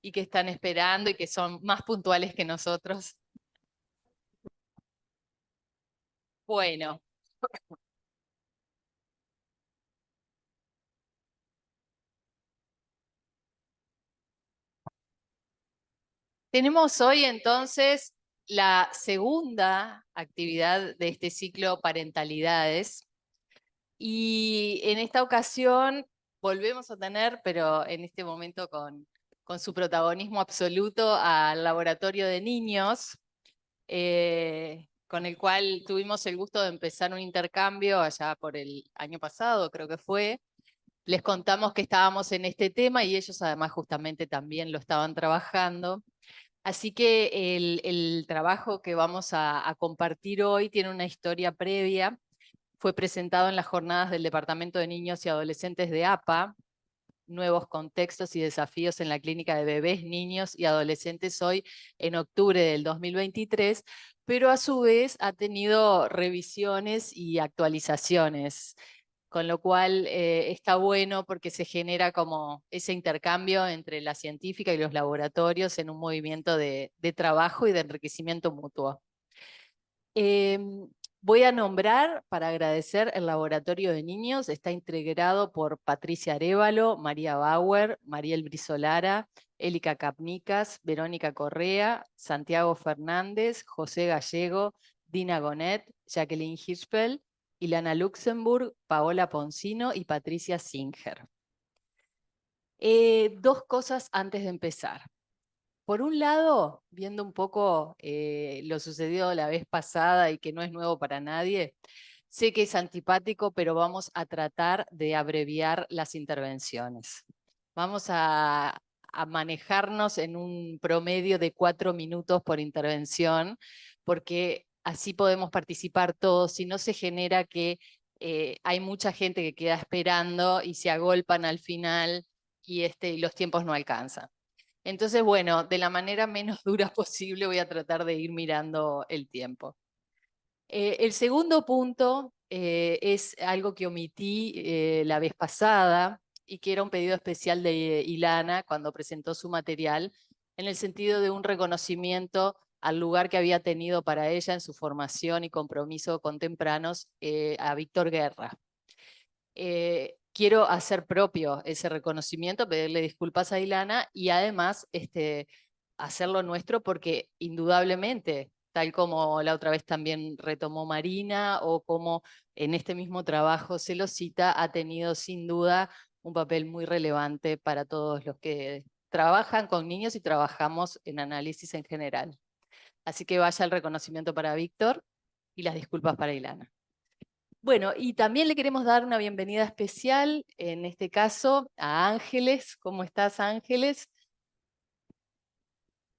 y que están esperando y que son más puntuales que nosotros. Bueno. Tenemos hoy entonces la segunda actividad de este ciclo Parentalidades y en esta ocasión volvemos a tener, pero en este momento con su protagonismo absoluto, al Laboratorio de Niños, con el cual tuvimos el gusto de empezar un intercambio allá por el año pasado, creo que fue. Les contamos que estábamos en este tema y ellos además justamente también lo estaban trabajando. Así que el trabajo que vamos a compartir hoy tiene una historia previa. Fue presentado en las jornadas del Departamento de Niños y Adolescentes de APA, Nuevos Contextos y Desafíos en la Clínica de Bebés, Niños y Adolescentes, hoy en octubre del 2023, pero a su vez ha tenido revisiones y actualizaciones, con lo cual está bueno porque se genera como ese intercambio entre la científica y los laboratorios en un movimiento de trabajo y de enriquecimiento mutuo. Voy a nombrar, para agradecer, el Laboratorio de Niños. Está integrado por Patricia Arévalo, María Bauer, Mariel Brizolara, Élica Capnicas, Verónica Correa, Santiago Fernández, José Gallego, Dina Gonet, Jacqueline Hirschfeld, Ilana Luxemburg, Paola Poncino y Patricia Singer. Dos cosas antes de empezar. Por un lado, viendo un poco lo sucedido la vez pasada y que no es nuevo para nadie, sé que es antipático, pero vamos a tratar de abreviar las intervenciones. Vamos a manejarnos en un promedio de 4 minutos por intervención, porque así podemos participar todos, si no se genera que hay mucha gente que queda esperando y se agolpan al final y los tiempos no alcanzan. Entonces, bueno, de la manera menos dura posible voy a tratar de ir mirando el tiempo. El segundo punto es algo que omití la vez pasada y que era un pedido especial de Ilana cuando presentó su material, en el sentido de un reconocimiento al lugar que había tenido para ella en su formación y compromiso con tempranos a Víctor Guerra. Quiero hacer propio ese reconocimiento, pedirle disculpas a Ilana y además hacerlo nuestro porque indudablemente, tal como la otra vez también retomó Marina o como en este mismo trabajo se lo cita, ha tenido sin duda un papel muy relevante para todos los que trabajan con niños y trabajamos en análisis en general. Así que vaya el reconocimiento para Víctor y las disculpas para Ilana. Bueno, y también le queremos dar una bienvenida especial, en este caso, a Ángeles. ¿Cómo estás, Ángeles?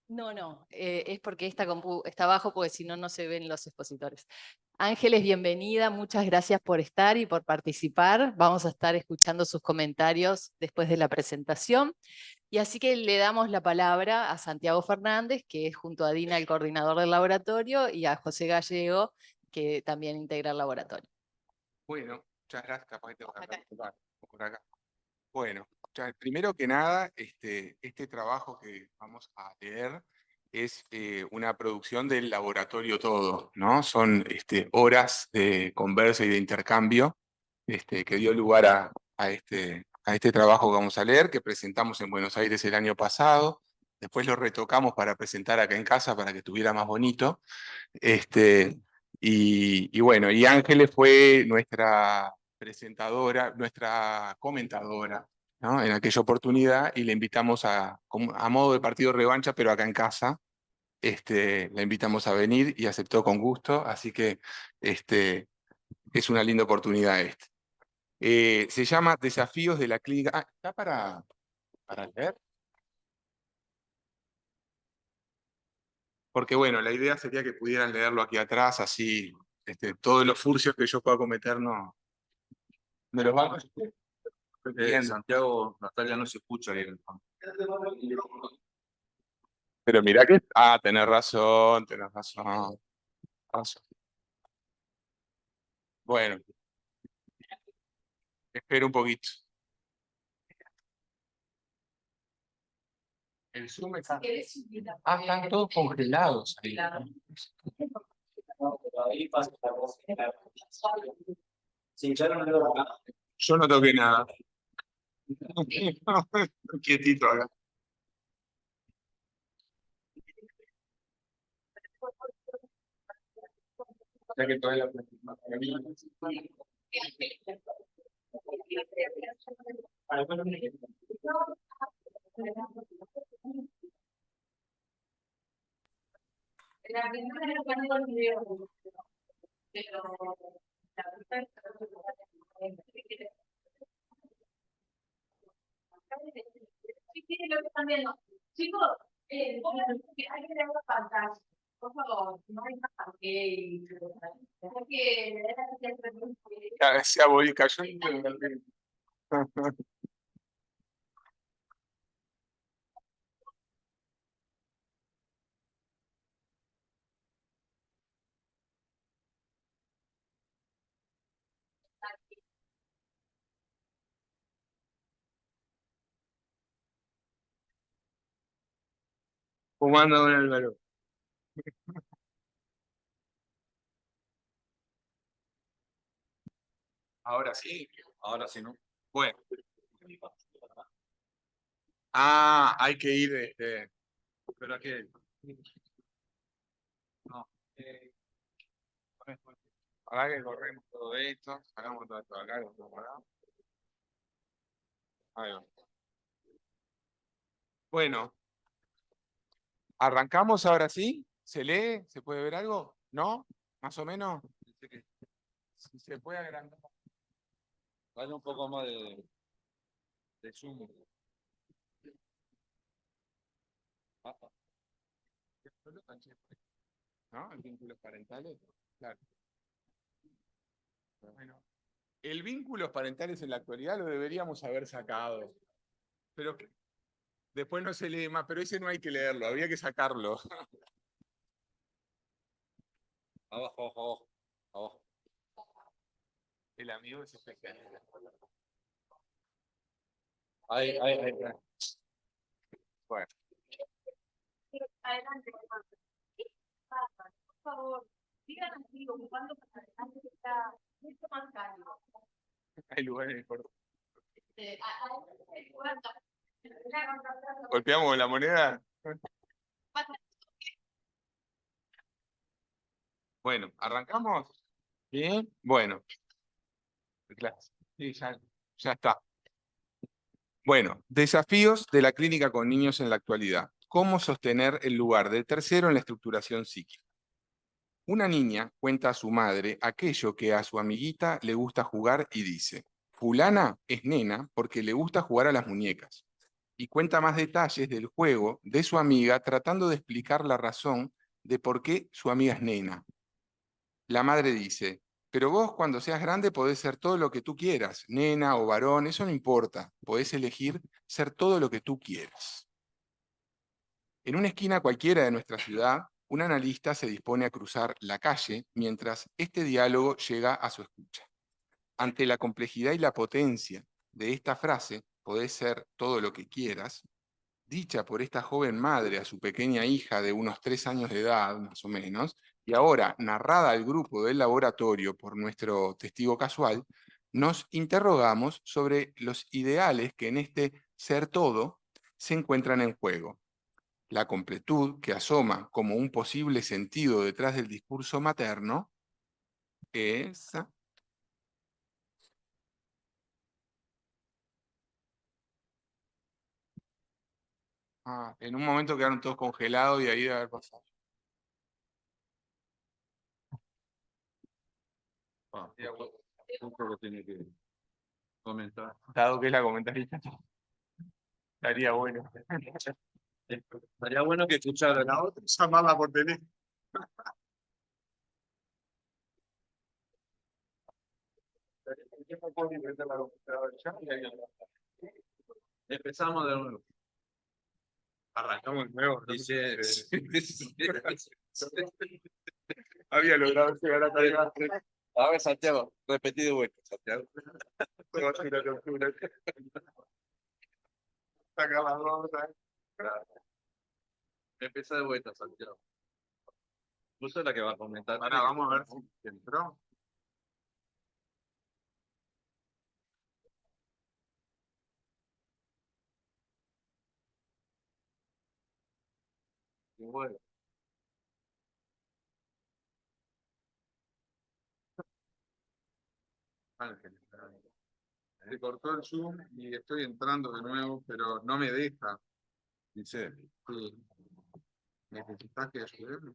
No, es porque esta compu está abajo, porque si no, no se ven los expositores. Ángeles, bienvenida, muchas gracias por estar y por participar. Vamos a estar escuchando sus comentarios después de la presentación. Y así que le damos la palabra a Santiago Fernández, que es junto a Dina el coordinador del laboratorio, y a José Gallego, que también integra el laboratorio. Bueno, muchas gracias. Capaz que tengo que hablar por acá. Bueno, primero que nada, este trabajo que vamos a leer es una producción del laboratorio todo, ¿no? Son horas de conversa y de intercambio que dio lugar a este trabajo que vamos a leer, que presentamos en Buenos Aires el año pasado. Después lo retocamos para presentar acá en casa para que estuviera más bonito. Y bueno, y Ángeles fue nuestra presentadora, nuestra comentadora, ¿no? En aquella oportunidad, y le invitamos a modo de partido revancha, pero acá en casa, la invitamos a venir y aceptó con gusto, así que es una linda oportunidad esta. Se llama Desafíos de la Clínica. Ah, ¿está para leer? Porque bueno, la idea sería que pudieran leerlo aquí atrás, así todos los furcios que yo pueda cometer no me los van a... Bien, Santiago, Natalia no se escucha bien. Pero mirá que... Ah, tenés razón, tenés razón. Bueno, espero un poquito. El Zoom está... Ah, están todos congelados ahí. Yo no toqué nada. Quietito acá. Ya que toda la... Chicos, hay que leer la pantalla. Por favor, no hay más porque Se abolió, cayó. Fumando don Álvaro. Ahora sí. Ahora sí, ¿no? Bueno. Ah, hay que ir, pero a qué. No. Ahora que corremos todo esto, sacamos todo esto de acá, lo ponemos acá. Ahí va. Bueno, arrancamos ahora sí. ¿Se lee? ¿Se puede ver algo? ¿No? ¿Más o menos? Si se puede agrandar. Dale un poco más de zoom. ¿No? ¿El vínculos parentales? Claro. Bueno, el vínculos parentales en la actualidad lo deberíamos haber sacado. Pero después no se lee más, pero ese no hay que leerlo, había que sacarlo. Abajo, abajo, abajo. El amigo es especial. Ahí. Bueno. adelante, por favor, sigan así, ocupando para adelante que está mucho más cálido. Hay lugares mejor. ¿Golpeamos la moneda? Bueno, ¿arrancamos? Bien. Bueno. Sí, ya está. Bueno, desafíos de la clínica con niños en la actualidad. ¿Cómo sostener el lugar del tercero en la estructuración psíquica? Una niña cuenta a su madre aquello que a su amiguita le gusta jugar y dice: fulana es nena porque le gusta jugar a las muñecas. Y cuenta más detalles del juego de su amiga tratando de explicar la razón de por qué su amiga es nena. La madre dice: pero vos cuando seas grande podés ser todo lo que tú quieras, nena o varón, eso no importa, podés elegir ser todo lo que tú quieras. En una esquina cualquiera de nuestra ciudad, un analista se dispone a cruzar la calle mientras este diálogo llega a su escucha. Ante la complejidad y la potencia de esta frase, podés ser todo lo que quieras, dicha por esta joven madre a su pequeña hija de unos 3 años de edad, más o menos, y ahora narrada al grupo del laboratorio por nuestro testigo casual, nos interrogamos sobre los ideales que en este ser todo se encuentran en juego. La completud que asoma como un posible sentido detrás del discurso materno es... en un momento quedaron todos congelados y ahí debe haber pasado. Justo lo tiene que comentar. Dado que es la comentarista, estaría bueno. Estaría bueno que escuchara La otra llamarla por teléfono. Empezamos de nuevo. Arrancamos de nuevo. ¿No? Dice. Había logrado llegar hasta acá. A ver, Santiago, repetido vuelta, Santiago. Saca las dos, ¿sabes? Empieza de vuelta, Santiago. Vos sos la que va a comentar. Ahora vamos a ver si entró. Y bueno, Ángel, se cortó el Zoom y estoy entrando de nuevo, pero no me deja. dice, Sí. ¿Necesitas que ayude?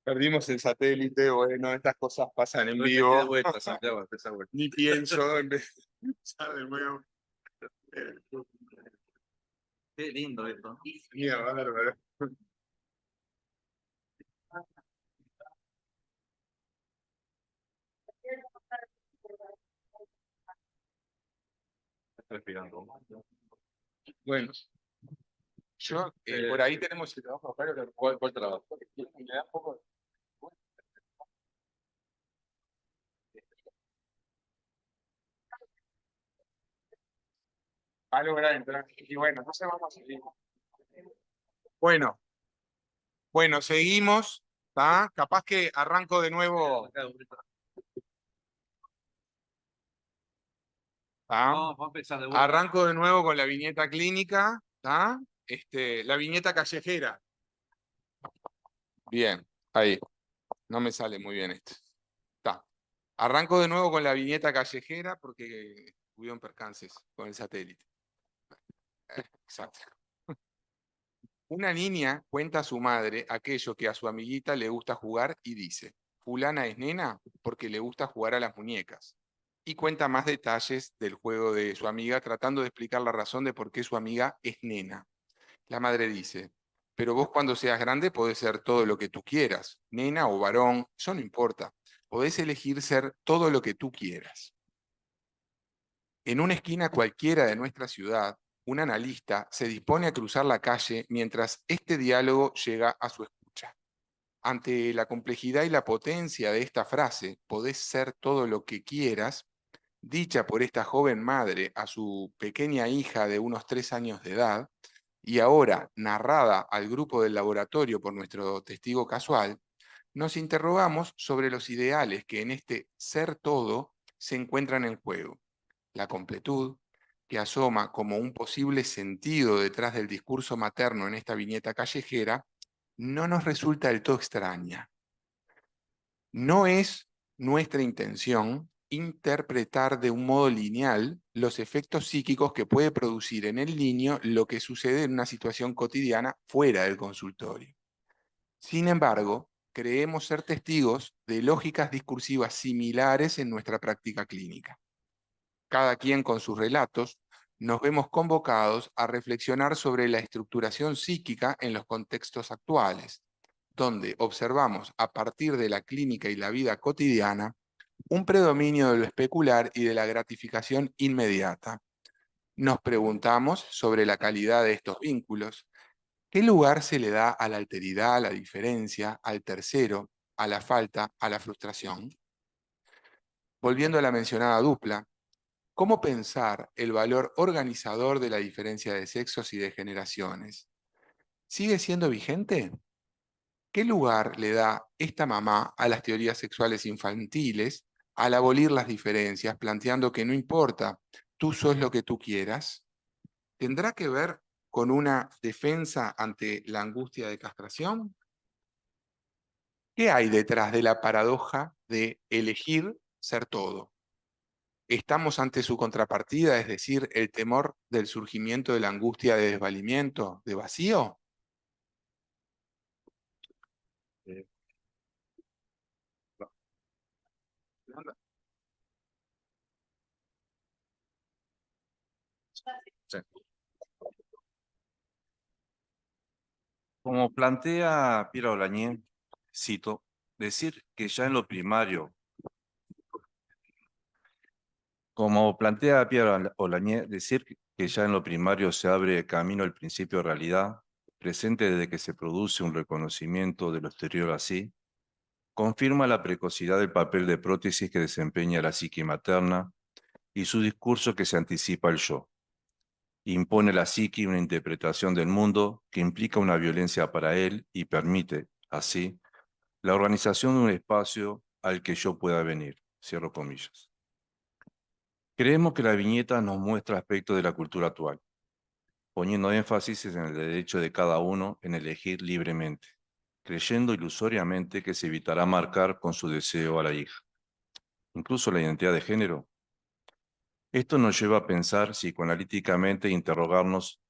Perdimos el satélite, bueno, estas cosas pasan en no vivo. de vuelta, Santiago, empieza de vuelta. Ni pienso en vez de empezar de nuevo. Qué lindo esto, ¿no? Mira, bárbaro. Respirando. Bueno, yo, por ahí tenemos el trabajo, pero ¿Cuál trabajo? me da un poco. Va a lograr entrar. Y bueno, no se vamos a seguir. Bueno, bueno, seguimos. ¿Tá? Capaz que arranco de nuevo. ¿Tá? Vamos a empezar de vuelta. Arranco de nuevo con la viñeta clínica. ¿Tá? La viñeta callejera. Bien, ahí. No me sale muy bien esto. Está. Arranco de nuevo con la viñeta callejera porque hubieron percances con el satélite. Exacto. Una niña cuenta a su madre aquello que a su amiguita le gusta jugar y dice, fulana es nena porque le gusta jugar a las muñecas. Y cuenta más detalles del juego de su amiga tratando de explicar la razón de por qué su amiga es nena. La madre dice, pero vos cuando seas grande podés ser todo lo que tú quieras, nena o varón, eso no importa. Podés elegir ser todo lo que tú quieras. En una esquina cualquiera de nuestra ciudad, un analista se dispone a cruzar la calle mientras este diálogo llega a su escucha. Ante la complejidad y la potencia de esta frase, podés ser todo lo que quieras, dicha por esta joven madre a su pequeña hija de unos 3 años de edad, y ahora narrada al grupo del laboratorio por nuestro testigo casual, nos interrogamos sobre los ideales que en este ser todo se encuentran en juego. La completud, que asoma como un posible sentido detrás del discurso materno en esta viñeta callejera, no nos resulta del todo extraña. No es nuestra intención interpretar de un modo lineal los efectos psíquicos que puede producir en el niño lo que sucede en una situación cotidiana fuera del consultorio. Sin embargo, creemos ser testigos de lógicas discursivas similares en nuestra práctica clínica. Cada quien con sus relatos, nos vemos convocados a reflexionar sobre la estructuración psíquica en los contextos actuales, donde observamos a partir de la clínica y la vida cotidiana un predominio de lo especular y de la gratificación inmediata. Nos preguntamos sobre la calidad de estos vínculos, qué lugar se le da a la alteridad, a la diferencia, al tercero, a la falta, a la frustración. Volviendo a la mencionada dupla, ¿cómo pensar el valor organizador de la diferencia de sexos y de generaciones? ¿Sigue siendo vigente? ¿Qué lugar le da esta mamá a las teorías sexuales infantiles al abolir las diferencias, planteando que no importa, tú sos lo que tú quieras? ¿Tendrá que ver con una defensa ante la angustia de castración? ¿Qué hay detrás de la paradoja de elegir ser todo? ¿Estamos ante su contrapartida, es decir, el temor del surgimiento de la angustia de desvalimiento, de vacío? Eh, sí. Como plantea Pierre Olañé, cito, decir que ya en lo primario, como plantea Pierre Olañé, decir que ya en lo primario se abre camino al principio de realidad, presente desde que se produce un reconocimiento de lo exterior así, confirma la precocidad del papel de prótesis que desempeña la psique materna y su discurso que se anticipa al yo. Impone a la psique una interpretación del mundo que implica una violencia para él y permite, así, la organización de un espacio al que yo pueda venir. Cierro comillas. Creemos que la viñeta nos muestra aspectos de la cultura actual, poniendo énfasis en el derecho de cada uno en elegir libremente, creyendo ilusoriamente que se evitará marcar con su deseo a la hija. Incluso la identidad de género. Esto nos lleva a pensar psicoanalíticamente e interrogarnos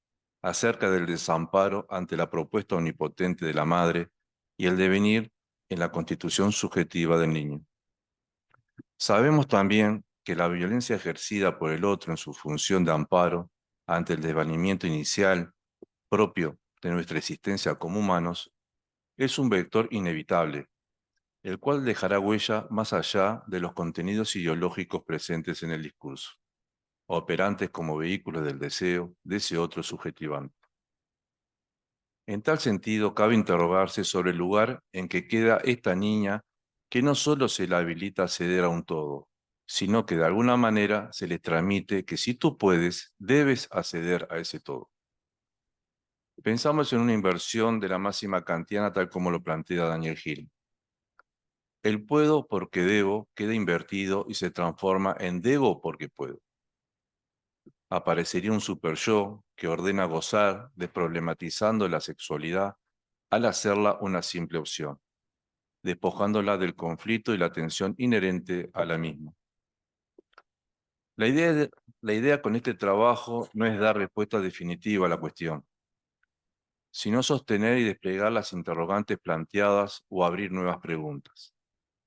acerca del desamparo ante la propuesta omnipotente de la madre y el devenir en la constitución subjetiva del niño. Sabemos también que la violencia ejercida por el otro en su función de amparo ante el desvanecimiento inicial propio de nuestra existencia como humanos es un vector inevitable, el cual dejará huella más allá de los contenidos ideológicos presentes en el discurso, operantes como vehículos del deseo de ese otro subjetivante. En tal sentido, cabe interrogarse sobre el lugar en que queda esta niña que no solo se la habilita a ceder a un todo, sino que de alguna manera se le transmite que si tú puedes, debes acceder a ese todo. Pensamos en una inversión de la máxima kantiana tal como lo plantea Daniel Hill. El puedo porque debo queda invertido y se transforma en debo porque puedo. Aparecería un super-yo que ordena gozar, desproblematizando la sexualidad al hacerla una simple opción, despojándola del conflicto y la tensión inherente a la misma. La idea con este trabajo no es dar respuesta definitiva a la cuestión, sino sostener y desplegar las interrogantes planteadas o abrir nuevas preguntas,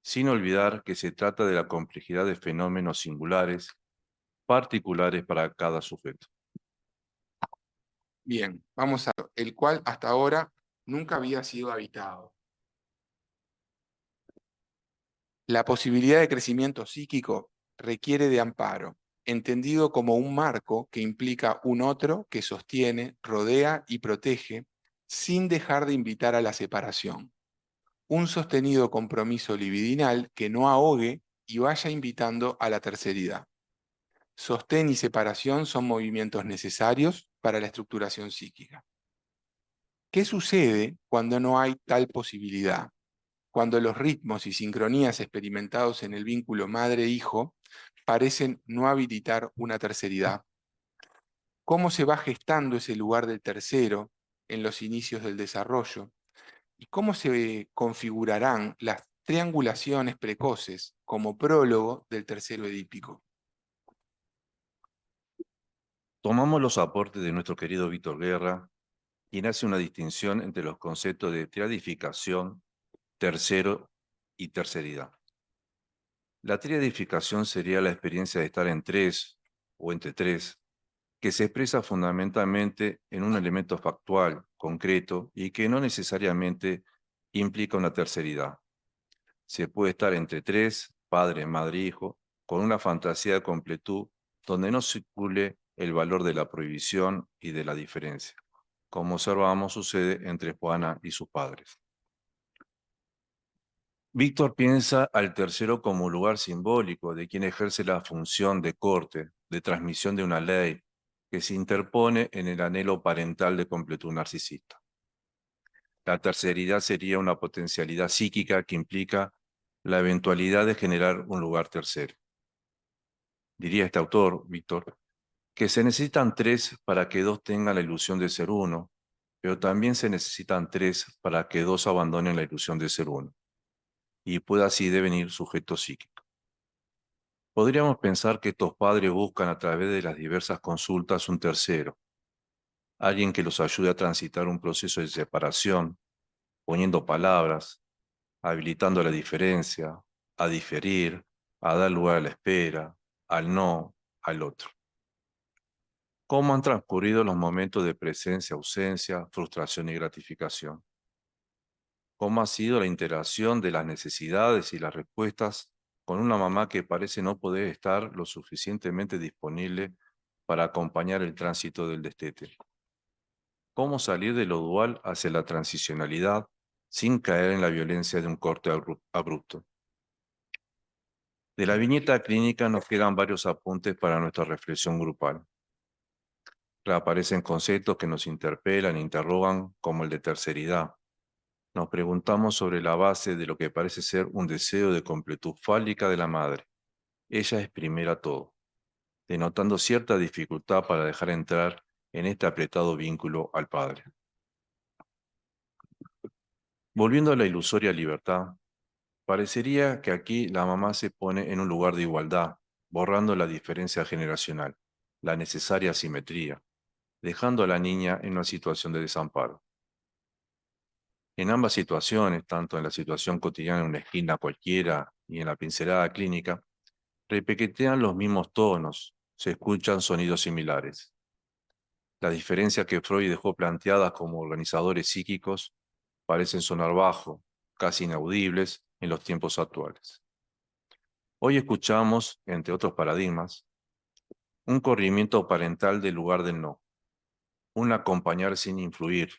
sin olvidar que se trata de la complejidad de fenómenos singulares, particulares para cada sujeto. Bien, vamos a el cual hasta ahora nunca había sido habitado. La posibilidad de crecimiento psíquico requiere de amparo, entendido como un marco que implica un otro que sostiene, rodea y protege, sin dejar de invitar a la separación. Un sostenido compromiso libidinal que no ahogue y vaya invitando a la terceridad. Sostén y separación son movimientos necesarios para la estructuración psíquica. ¿Qué sucede cuando no hay tal posibilidad? Cuando los ritmos y sincronías experimentados en el vínculo madre-hijo parecen no habilitar una terceridad. ¿Cómo se va gestando ese lugar del tercero en los inicios del desarrollo? ¿Y cómo se configurarán las triangulaciones precoces como prólogo del tercero edípico? Tomamos los aportes de nuestro querido Víctor Guerra, quien hace una distinción entre los conceptos de triadificación, tercero y terceridad. La triadificación sería la experiencia de estar en tres o entre tres, que se expresa fundamentalmente en un elemento factual, concreto, y que no necesariamente implica una terceridad. Se puede estar entre tres, padre, madre, hijo, con una fantasía de completud donde no circule el valor de la prohibición y de la diferencia, como observamos sucede entre Juana y sus padres. Víctor piensa al tercero como lugar simbólico de quien ejerce la función de corte, de transmisión de una ley, que se interpone en el anhelo parental de completud narcisista. La terceridad sería una potencialidad psíquica que implica la eventualidad de generar un lugar tercero. Diría este autor, Víctor, que se necesitan tres para que dos tengan la ilusión de ser uno, pero también se necesitan tres para que dos abandonen la ilusión de ser uno y pueda así devenir sujeto psíquico. Podríamos pensar que estos padres buscan a través de las diversas consultas un tercero, alguien que los ayude a transitar un proceso de separación, poniendo palabras, habilitando la diferencia, a diferir, a dar lugar a la espera, al no, al otro. ¿Cómo han transcurrido los momentos de presencia, ausencia, frustración y gratificación? ¿Cómo ha sido la interacción de las necesidades y las respuestas con una mamá que parece no poder estar lo suficientemente disponible para acompañar el tránsito del destete? ¿Cómo salir de lo dual hacia la transicionalidad sin caer en la violencia de un corte abrupto? De la viñeta clínica nos quedan varios apuntes para nuestra reflexión grupal. Reaparecen conceptos que nos interpelan e interrogan, como el de terceridad. Nos preguntamos sobre la base de lo que parece ser un deseo de completud fálica de la madre. Ella es primera todo, denotando cierta dificultad para dejar entrar en este apretado vínculo al padre. Volviendo a la ilusoria libertad, parecería que aquí la mamá se pone en un lugar de igualdad, borrando la diferencia generacional, la necesaria asimetría, dejando a la niña en una situación de desamparo. En ambas situaciones, tanto en la situación cotidiana en una esquina cualquiera y en la pincelada clínica, repiquetean los mismos tonos, se escuchan sonidos similares. Las diferencias que Freud dejó planteadas como organizadores psíquicos parecen sonar bajo, casi inaudibles en los tiempos actuales. Hoy escuchamos, entre otros paradigmas, un corrimiento parental del lugar del no, un acompañar sin influir,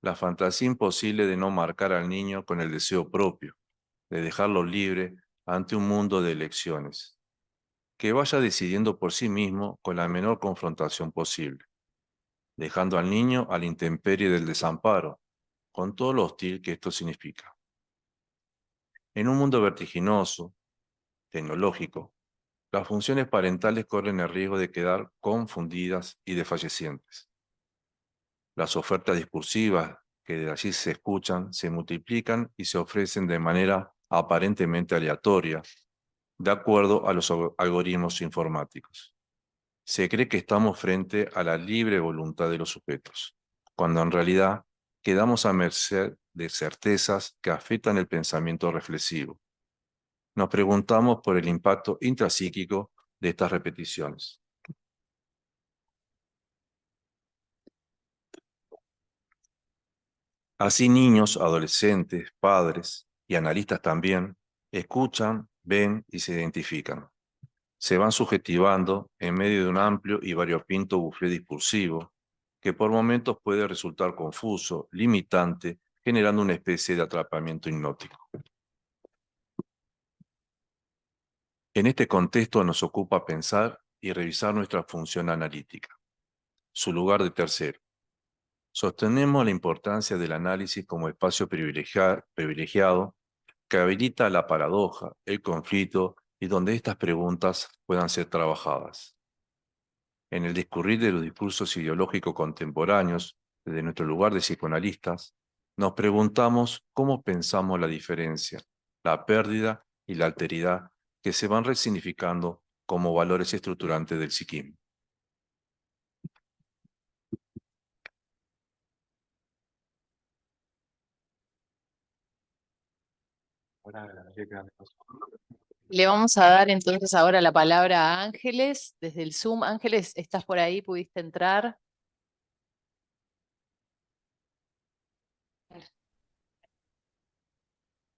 la fantasía imposible de no marcar al niño con el deseo propio, de dejarlo libre ante un mundo de elecciones, que vaya decidiendo por sí mismo con la menor confrontación posible, dejando al niño a la intemperie del desamparo, con todo lo hostil que esto significa. En un mundo vertiginoso, tecnológico, las funciones parentales corren el riesgo de quedar confundidas y desfallecientes. Las ofertas discursivas que de allí se escuchan se multiplican y se ofrecen de manera aparentemente aleatoria, de acuerdo a los algoritmos informáticos. Se cree que estamos frente a la libre voluntad de los sujetos, cuando en realidad quedamos a merced de certezas que afectan el pensamiento reflexivo. Nos preguntamos por el impacto intrapsíquico de estas repeticiones. Así niños, adolescentes, padres y analistas también escuchan, ven y se identifican. Se van subjetivando en medio de un amplio y variopinto buffet discursivo que por momentos puede resultar confuso, limitante, generando una especie de atrapamiento hipnótico. En este contexto nos ocupa pensar y revisar nuestra función analítica, su lugar de tercero. Sostenemos la importancia del análisis como espacio privilegiado que habilita la paradoja, el conflicto y donde estas preguntas puedan ser trabajadas. En el discurrir de los discursos ideológicos contemporáneos, desde nuestro lugar de psicoanalistas, nos preguntamos cómo pensamos la diferencia, la pérdida y la alteridad que se van resignificando como valores estructurantes del psiquismo. Le vamos a dar entonces ahora la palabra a Ángeles desde el Zoom. Ángeles, ¿estás por ahí? ¿Pudiste entrar?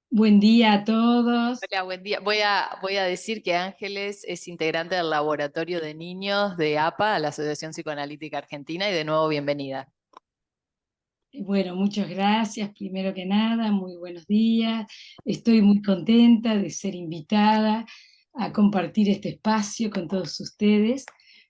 Buen día a todos. Hola, buen día. Voy a decir que Ángeles es integrante del Laboratorio de Niños de APA, la Asociación Psicoanalítica Argentina, y de nuevo bienvenida. Bueno, muchas gracias. Primero que nada, muy buenos días. Estoy muy contenta de ser invitada a compartir este espacio con todos ustedes.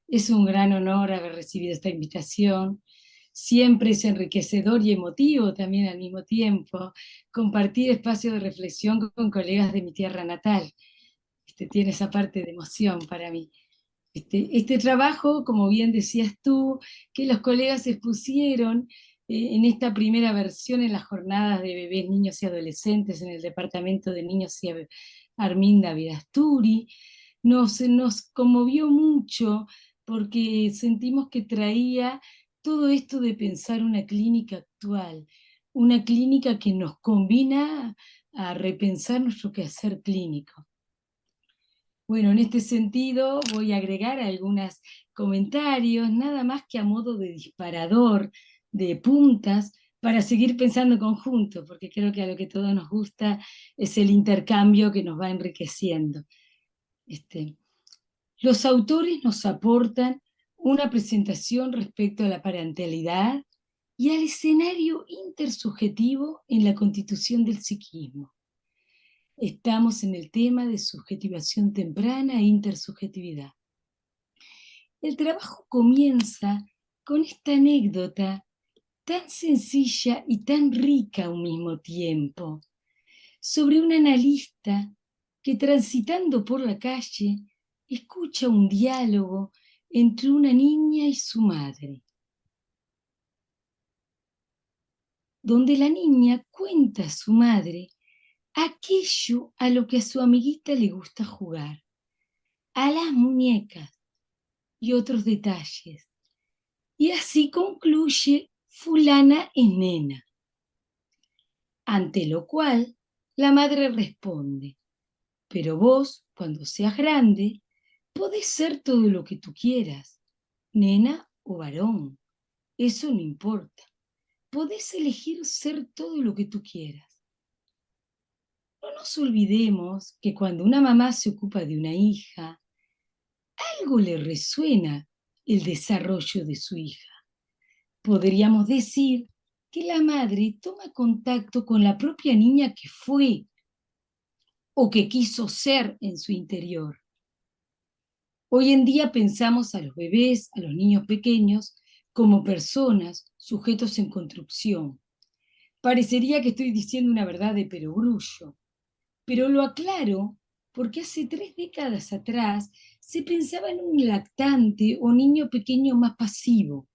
Es un gran honor haber recibido esta invitación. Siempre es enriquecedor y emotivo también al mismo tiempo compartir espacios de reflexión con colegas de mi tierra natal. Tiene esa parte de emoción para mí. Este trabajo, como bien decías tú, que los colegas expusieron en esta primera versión en las jornadas de bebés, niños y adolescentes en el Departamento de Niños y Arminda Vidasturi, nos conmovió mucho porque sentimos que traía todo esto de pensar una clínica actual, una clínica que nos combina a repensar nuestro quehacer clínico. Bueno, en este sentido voy a agregar algunos comentarios, nada más que a modo de disparador, de puntas, para seguir pensando en conjunto, porque creo que a lo que todos nos gusta es el intercambio que nos va enriqueciendo. Los autores nos aportan una presentación respecto a la parentalidad y al escenario intersubjetivo en la constitución del psiquismo. Estamos en el tema de subjetivación temprana e intersubjetividad. El trabajo comienza con esta anécdota tan sencilla y tan rica a un mismo tiempo, sobre un analista que transitando por la calle escucha un diálogo entre una niña y su madre, donde la niña cuenta a su madre aquello a lo que a su amiguita le gusta jugar, a las muñecas y otros detalles. Y así concluye: fulana es nena. Ante lo cual la madre responde: pero vos, cuando seas grande, podés ser todo lo que tú quieras, nena o varón, eso no importa. Podés elegir ser todo lo que tú quieras. No nos olvidemos que cuando una mamá se ocupa de una hija, algo le resuena el desarrollo de su hija. Podríamos decir que la madre toma contacto con la propia niña que fue o que quiso ser en su interior. Hoy en día pensamos a los bebés, a los niños pequeños, como personas, sujetos en construcción. Parecería que estoy diciendo una verdad de perogrullo, pero lo aclaro porque hace 3 décadas atrás se pensaba en un lactante o niño pequeño más pasivo.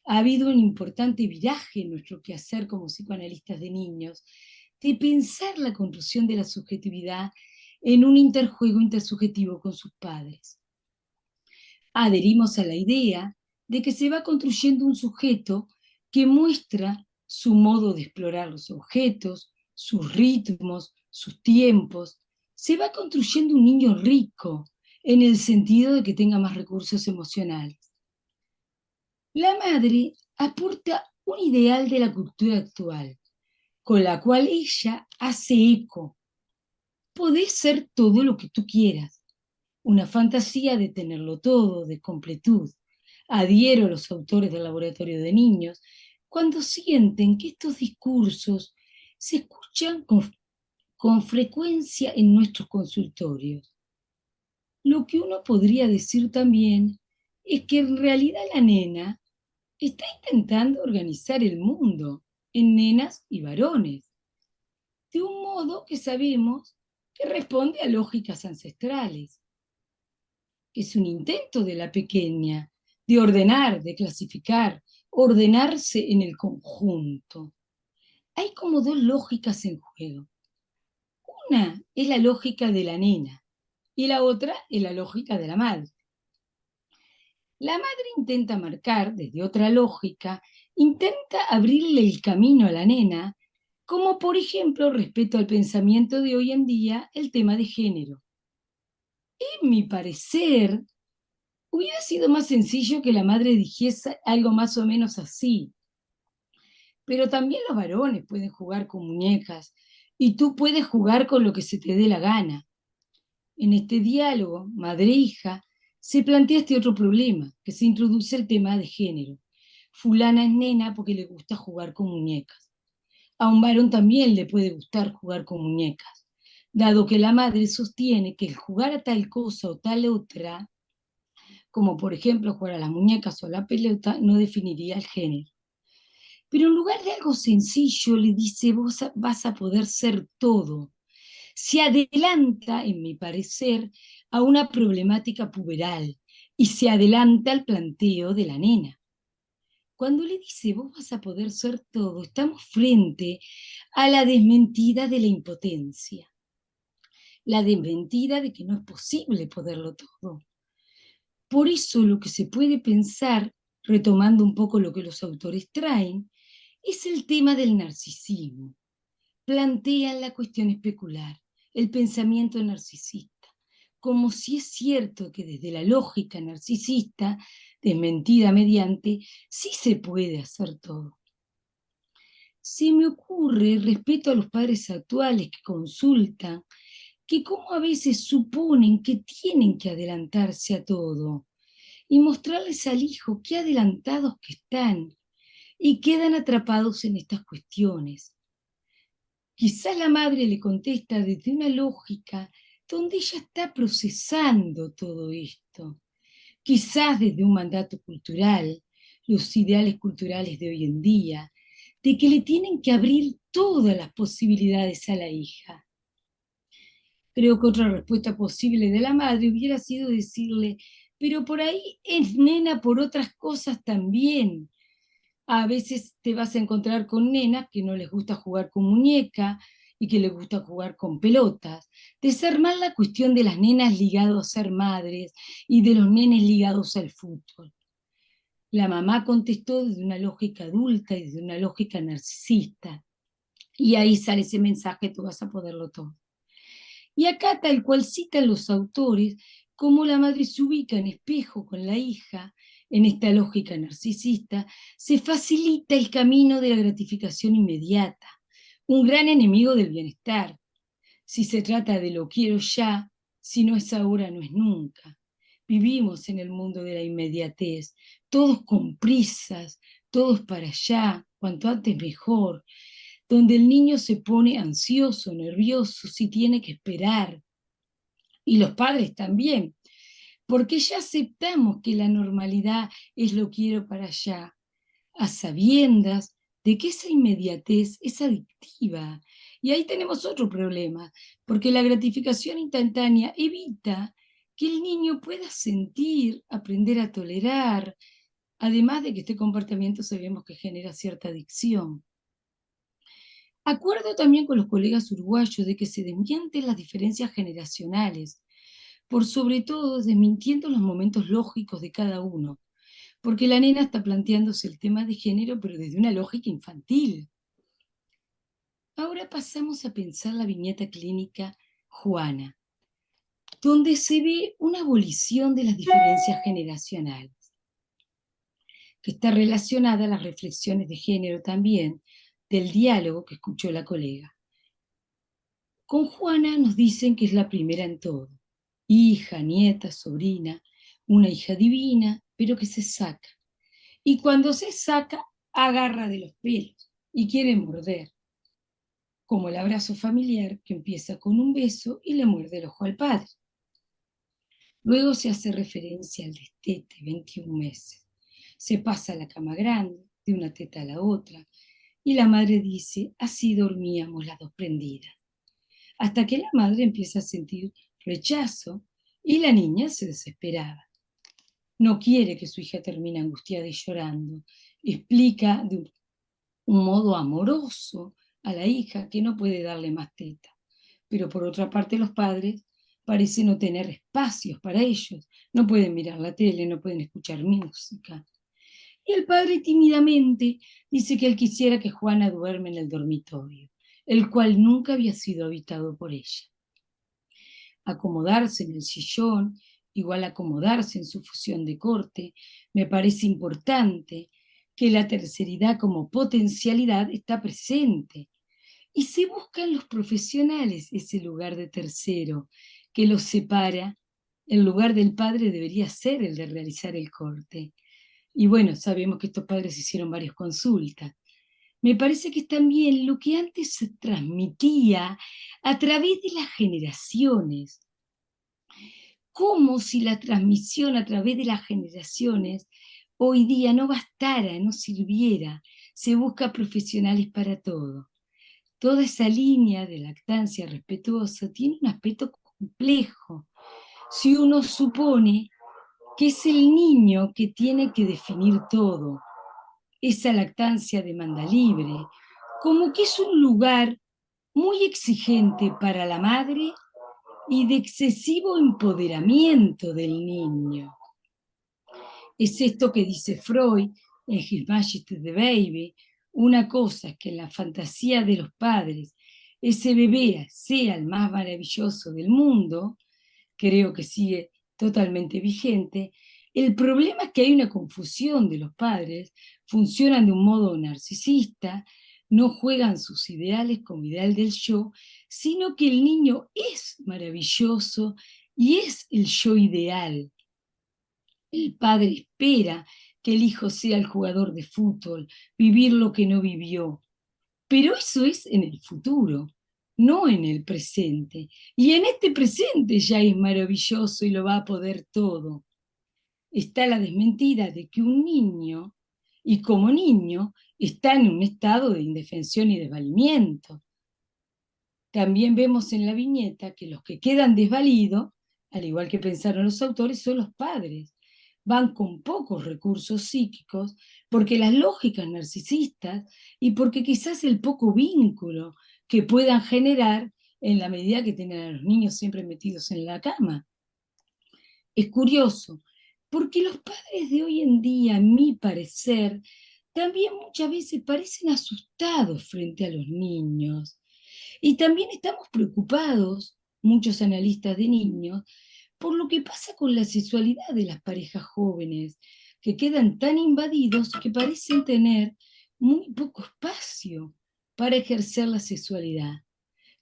Ha habido un importante viraje en nuestro quehacer como psicoanalistas de niños, de pensar la construcción de la subjetividad en un interjuego intersubjetivo con sus padres. Adherimos a la idea de que se va construyendo un sujeto que muestra su modo de explorar los objetos, sus ritmos, sus tiempos. Se va construyendo un niño rico, en el sentido de que tenga más recursos emocionales. La madre aporta un ideal de la cultura actual, con la cual ella hace eco. Podés ser todo lo que tú quieras. Una fantasía de tenerlo todo, de completud. Adhiero a los autores del laboratorio de niños cuando sienten que estos discursos se escuchan con frecuencia en nuestros consultorios. Lo que uno podría decir también es que en realidad la nena está intentando organizar el mundo en nenas y varones, de un modo que sabemos que responde a lógicas ancestrales. Es un intento de la pequeña de ordenar, de clasificar, ordenarse en el conjunto. Hay como 2 lógicas en juego. Una es la lógica de la nena y la otra es la lógica de la madre. La madre intenta marcar desde otra lógica, intenta abrirle el camino a la nena, como por ejemplo, respecto al pensamiento de hoy en día, el tema de género. En mi parecer, hubiera sido más sencillo que la madre dijese algo más o menos así. Pero también los varones pueden jugar con muñecas y tú puedes jugar con lo que se te dé la gana. En este diálogo, madre-hija, se plantea este otro problema, que se introduce el tema de género. Fulana es nena porque le gusta jugar con muñecas. A un varón también le puede gustar jugar con muñecas, dado que la madre sostiene que el jugar a tal cosa o tal otra, como por ejemplo jugar a las muñecas o a la pelota, no definiría el género. Pero en lugar de algo sencillo, le dice: vos vas a poder ser todo. Se adelanta, en mi parecer, a una problemática puberal y se adelanta al planteo de la nena. Cuando le dice: vos vas a poder ser todo, estamos frente a la desmentida de la impotencia. la desmentida de que no es posible poderlo todo. Por eso lo que se puede pensar, retomando un poco lo que los autores traen, es el tema del narcisismo. Plantean la cuestión especular, el pensamiento narcisista, como si es cierto que desde la lógica narcisista, desmentida mediante, sí se puede hacer todo. Se me ocurre, respecto a los padres actuales que consultan, que como a veces suponen que tienen que adelantarse a todo y mostrarles al hijo qué adelantados que están y quedan atrapados en estas cuestiones. Quizás la madre le contesta desde una lógica donde ella está procesando todo esto. Quizás desde un mandato cultural, los ideales culturales de hoy en día, de que le tienen que abrir todas las posibilidades a la hija. Creo que otra respuesta posible de la madre hubiera sido decirle, pero por ahí es nena por otras cosas también. A veces te vas a encontrar con nenas que no les gusta jugar con muñeca y que les gusta jugar con pelotas. Desarmar la cuestión de las nenas ligadas a ser madres y de los nenes ligados al fútbol. La mamá contestó desde una lógica adulta y desde una lógica narcisista. Y ahí sale ese mensaje, tú vas a poderlo todo. Y acá, tal cual citan los autores, cómo la madre se ubica en espejo con la hija, en esta lógica narcisista, se facilita el camino de la gratificación inmediata, un gran enemigo del bienestar. Si se trata de lo quiero ya, si no es ahora, no es nunca. Vivimos en el mundo de la inmediatez, todos con prisas, todos para allá, cuanto antes mejor, donde el niño se pone ansioso, nervioso, si tiene que esperar. Y los padres también, porque ya aceptamos que la normalidad es lo quiero para allá, a sabiendas de que esa inmediatez es adictiva. Y ahí tenemos otro problema, porque la gratificación instantánea evita que el niño pueda sentir, aprender a tolerar, además de que este comportamiento sabemos que genera cierta adicción. Acuerdo también con los colegas uruguayos de que se desmienten las diferencias generacionales, por sobre todo desmintiendo los momentos lógicos de cada uno, porque la nena está planteándose el tema de género, pero desde una lógica infantil. Ahora pasamos a pensar la viñeta clínica Juana, donde se ve una abolición de las diferencias generacionales, que está relacionada a las reflexiones de género también, del diálogo que escuchó la colega. Con Juana nos dicen que es la primera en todo, hija, nieta, sobrina, una hija divina, pero que se saca. Y cuando se saca, agarra de los pelos y quiere morder, como el abrazo familiar que empieza con un beso y le muerde el ojo al padre. Luego se hace referencia al destete, 21 meses. Se pasa a la cama grande, de una teta a la otra, y la madre dice, así dormíamos las dos prendidas. Hasta que la madre empieza a sentir rechazo y la niña se desesperaba. No quiere que su hija termine angustiada y llorando. Explica de un modo amoroso a la hija que no puede darle más teta. Pero por otra parte los padres parecen no tener espacios para ellos. No pueden mirar la tele, no pueden escuchar música. Y el padre tímidamente dice que él quisiera que Juana duerme en el dormitorio, el cual nunca había sido habitado por ella. Acomodarse en el sillón, igual acomodarse en su fusión de corte, me parece importante que la terceridad como potencialidad está presente. Y se busca en los profesionales ese lugar de tercero que los separa. El lugar del padre debería ser el de realizar el corte. Y bueno, sabemos que estos padres hicieron varias consultas. Me parece que es también lo que antes se transmitía a través de las generaciones. Como si la transmisión a través de las generaciones hoy día no bastara, no sirviera. Se busca profesionales para todo. Toda esa línea de lactancia respetuosa tiene un aspecto complejo. Si uno supone que es el niño que tiene que definir todo, esa lactancia demanda libre, como que es un lugar muy exigente para la madre y de excesivo empoderamiento del niño. Es esto que dice Freud en His Majesty the Baby. Una cosa es que en la fantasía de los padres ese bebé sea el más maravilloso del mundo, creo que sigue totalmente vigente. El problema es que hay una confusión de los padres, funcionan de un modo narcisista, no juegan sus ideales como ideal del yo, sino que el niño es maravilloso y es el yo ideal. El padre espera que el hijo sea el jugador de fútbol, vivir lo que no vivió. Pero eso es en el futuro, no en el presente. Y en este presente ya es maravilloso y lo va a poder todo. Está la desmentida de que un niño, y como niño, está en un estado de indefensión y desvalimiento. También vemos en la viñeta que los que quedan desvalidos, al igual que pensaron los autores, son los padres. Van con pocos recursos psíquicos, porque las lógicas narcisistas y porque quizás el poco vínculo que puedan generar en la medida que tienen a los niños siempre metidos en la cama. Es curioso, porque los padres de hoy en día, a mi parecer, también muchas veces parecen asustados frente a los niños. Y también estamos preocupados, muchos analistas de niños, por lo que pasa con la sexualidad de las parejas jóvenes, que quedan tan invadidos que parecen tener muy poco espacio para ejercer la sexualidad.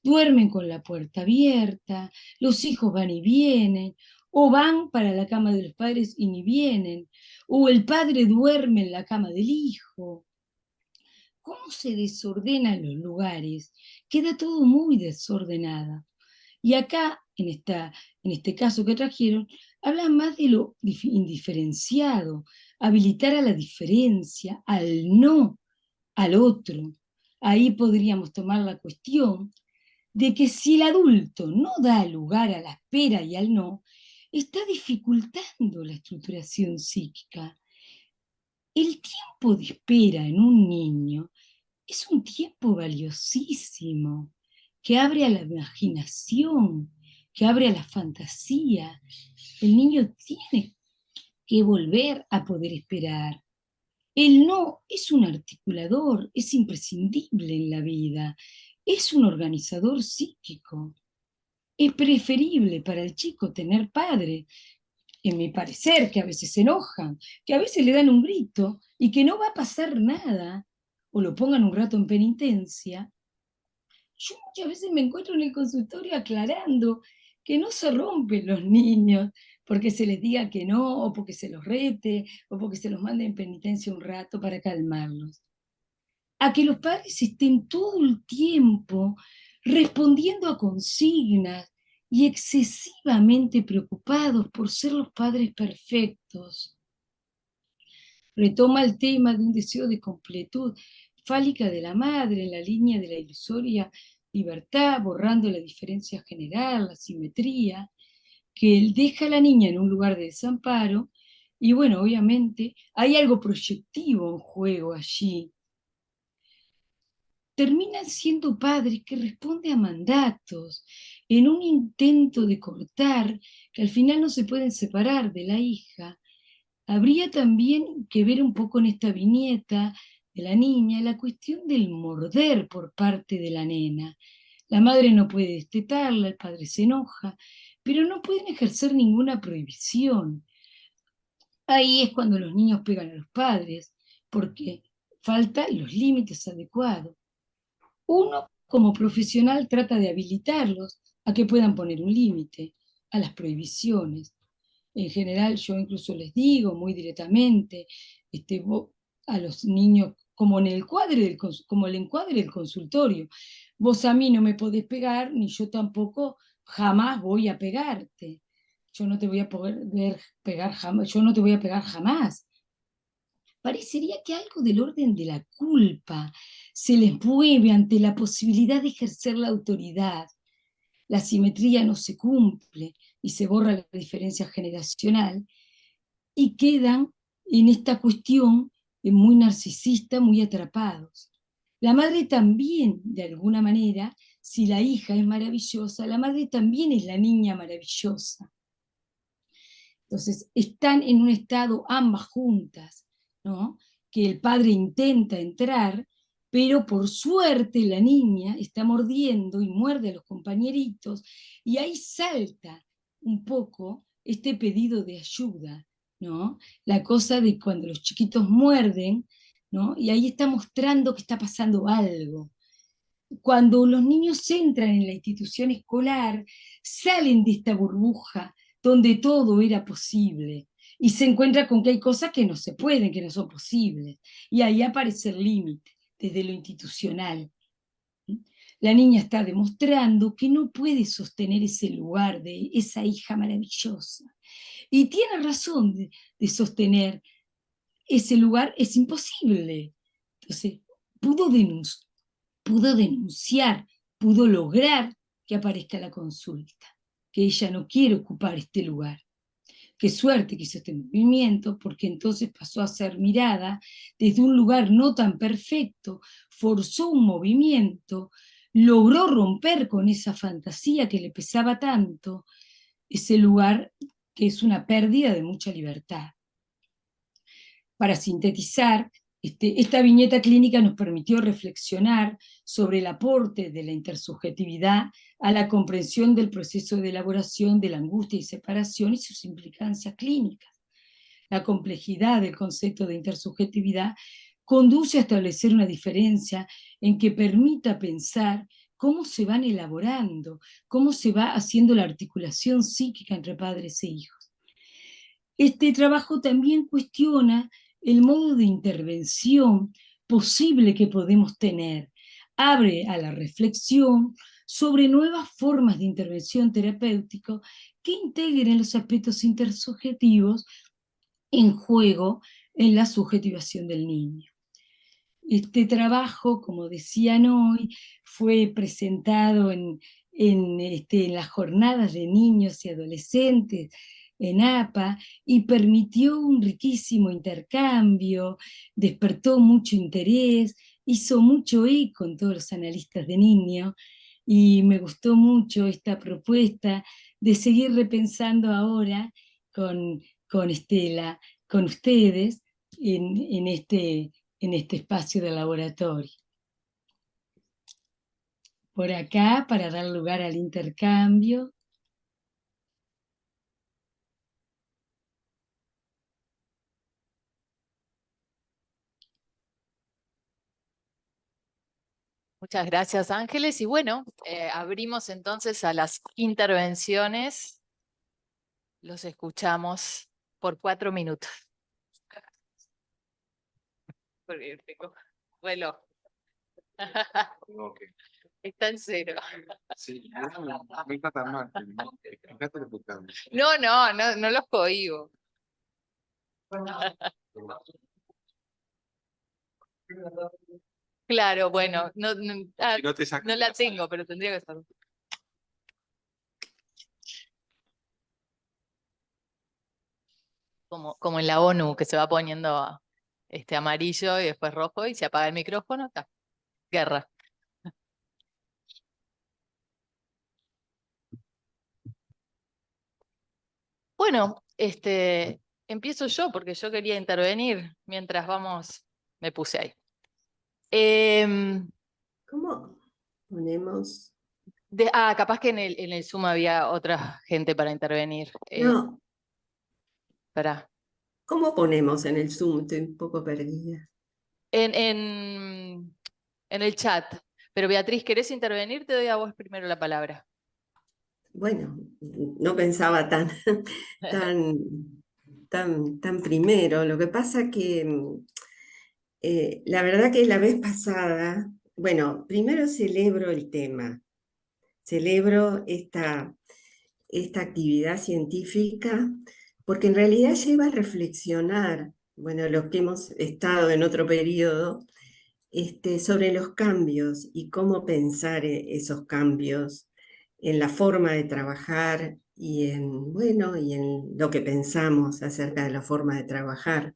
Duermen con la puerta abierta, los hijos van y vienen, o van para la cama de los padres y ni vienen, o el padre duerme en la cama del hijo. ¿Cómo se desordenan los lugares? Queda todo muy desordenado. Y acá, en este caso que trajeron, hablan más de lo indiferenciado, habilitar a la diferencia, al no, al otro. Ahí podríamos tomar la cuestión de que si el adulto no da lugar a la espera y al no, está dificultando la estructuración psíquica. El tiempo de espera en un niño es un tiempo valiosísimo, que abre a la imaginación, que abre a la fantasía. El niño tiene que volver a poder esperar. El no es un articulador, es imprescindible en la vida, es un organizador psíquico. Es preferible para el chico tener padre, en mi parecer, que a veces se enojan, que a veces le dan un grito y que no va a pasar nada, o lo pongan un rato en penitencia. Yo muchas veces me encuentro en el consultorio aclarando que no se rompen los niños porque se les diga que no, o porque se los rete, o porque se los mande en penitencia un rato para calmarlos. A que los padres estén todo el tiempo respondiendo a consignas y excesivamente preocupados por ser los padres perfectos. Retoma el tema de un deseo de completud fálica de la madre en la línea de la ilusoria libertad, borrando la diferencia general, la simetría, que él deja a la niña en un lugar de desamparo, y bueno, obviamente hay algo proyectivo en juego allí. Terminan siendo padres que responden a mandatos, en un intento de cortar, que al final no se pueden separar de la hija. Habría también que ver un poco en esta viñeta de la niña la cuestión del morder por parte de la nena. La madre no puede destetarla, el padre se enoja, pero no pueden ejercer ninguna prohibición. Ahí es cuando los niños pegan a los padres, porque faltan los límites adecuados. Uno, como profesional, trata de habilitarlos a que puedan poner un límite a las prohibiciones. En general, yo incluso les digo muy directamente a los niños, como en el como el encuadre del consultorio, vos a mí no me podés pegar, ni yo tampoco jamás voy a pegarte. Yo no te voy a poder pegar jamás, yo no te voy a pegar jamás. Parecería que algo del orden de la culpa se les mueve ante la posibilidad de ejercer la autoridad. La simetría no se cumple y se borra la diferencia generacional y quedan en esta cuestión muy narcisista, muy atrapados. La madre también, de alguna manera, si la hija es maravillosa, la madre también es la niña maravillosa. Entonces, están en un estado ambas juntas, ¿no? Que el padre intenta entrar, pero por suerte la niña está mordiendo y muerde a los compañeritos, y ahí salta un poco este pedido de ayuda, ¿no? La cosa de cuando los chiquitos muerden, ¿no? Y ahí está mostrando que está pasando algo. Cuando los niños entran en la institución escolar, salen de esta burbuja donde todo era posible y se encuentra con que hay cosas que no se pueden, que no son posibles. Y ahí aparece el límite desde lo institucional. La niña está demostrando que no puede sostener ese lugar de esa hija maravillosa. Y tiene razón de sostener ese lugar, es imposible. Entonces, pudo denunciar, pudo lograr que aparezca la consulta, que ella no quiere ocupar este lugar. Qué suerte que hizo este movimiento, porque entonces pasó a ser mirada desde un lugar no tan perfecto, forzó un movimiento, logró romper con esa fantasía que le pesaba tanto, ese lugar que es una pérdida de mucha libertad. Para sintetizar, esta viñeta clínica nos permitió reflexionar sobre el aporte de la intersubjetividad a la comprensión del proceso de elaboración de la angustia y separación y sus implicancias clínicas. La complejidad del concepto de intersubjetividad conduce a establecer una diferencia en que permita pensar cómo se van elaborando, cómo se va haciendo la articulación psíquica entre padres e hijos. Este trabajo también cuestiona el modo de intervención posible que podemos tener. Abre a la reflexión sobre nuevas formas de intervención terapéutica que integren los aspectos intersubjetivos en juego en la subjetivación del niño. Este trabajo, como decían hoy, fue presentado en las jornadas de niños y adolescentes en APA y permitió un riquísimo intercambio, despertó mucho interés, hizo mucho eco en todos los analistas de niños y me gustó mucho esta propuesta de seguir repensando ahora con Estela, con ustedes, en este espacio de laboratorio. Por acá, para dar lugar al intercambio. Muchas gracias, Ángeles. Y bueno, abrimos entonces a las intervenciones. Los escuchamos por 4 minutos. Porque tengo reloj. Okay. Está en 0. Sí, no está tan mal. No los cohibo. Claro, bueno, no la tengo, pero tendría que estar. Como en la ONU, que se va poniendo amarillo y después rojo y se apaga el micrófono, está. Guerra. Bueno, empiezo yo porque yo quería intervenir mientras me puse ahí. ¿Cómo ponemos? Capaz que en el Zoom había otra gente para intervenir. No, Pará. ¿cómo ponemos en el Zoom? Estoy un poco perdida. En el chat. Pero Beatriz, ¿querés intervenir? Te doy a vos primero la palabra. Bueno, no pensaba tan primero. Lo que pasa que la verdad que la vez pasada, bueno, primero celebro el tema, celebro esta actividad científica, porque en realidad lleva a reflexionar, bueno, los que hemos estado en otro periodo, sobre los cambios y cómo pensar esos cambios en la forma de trabajar y en lo que pensamos acerca de la forma de trabajar.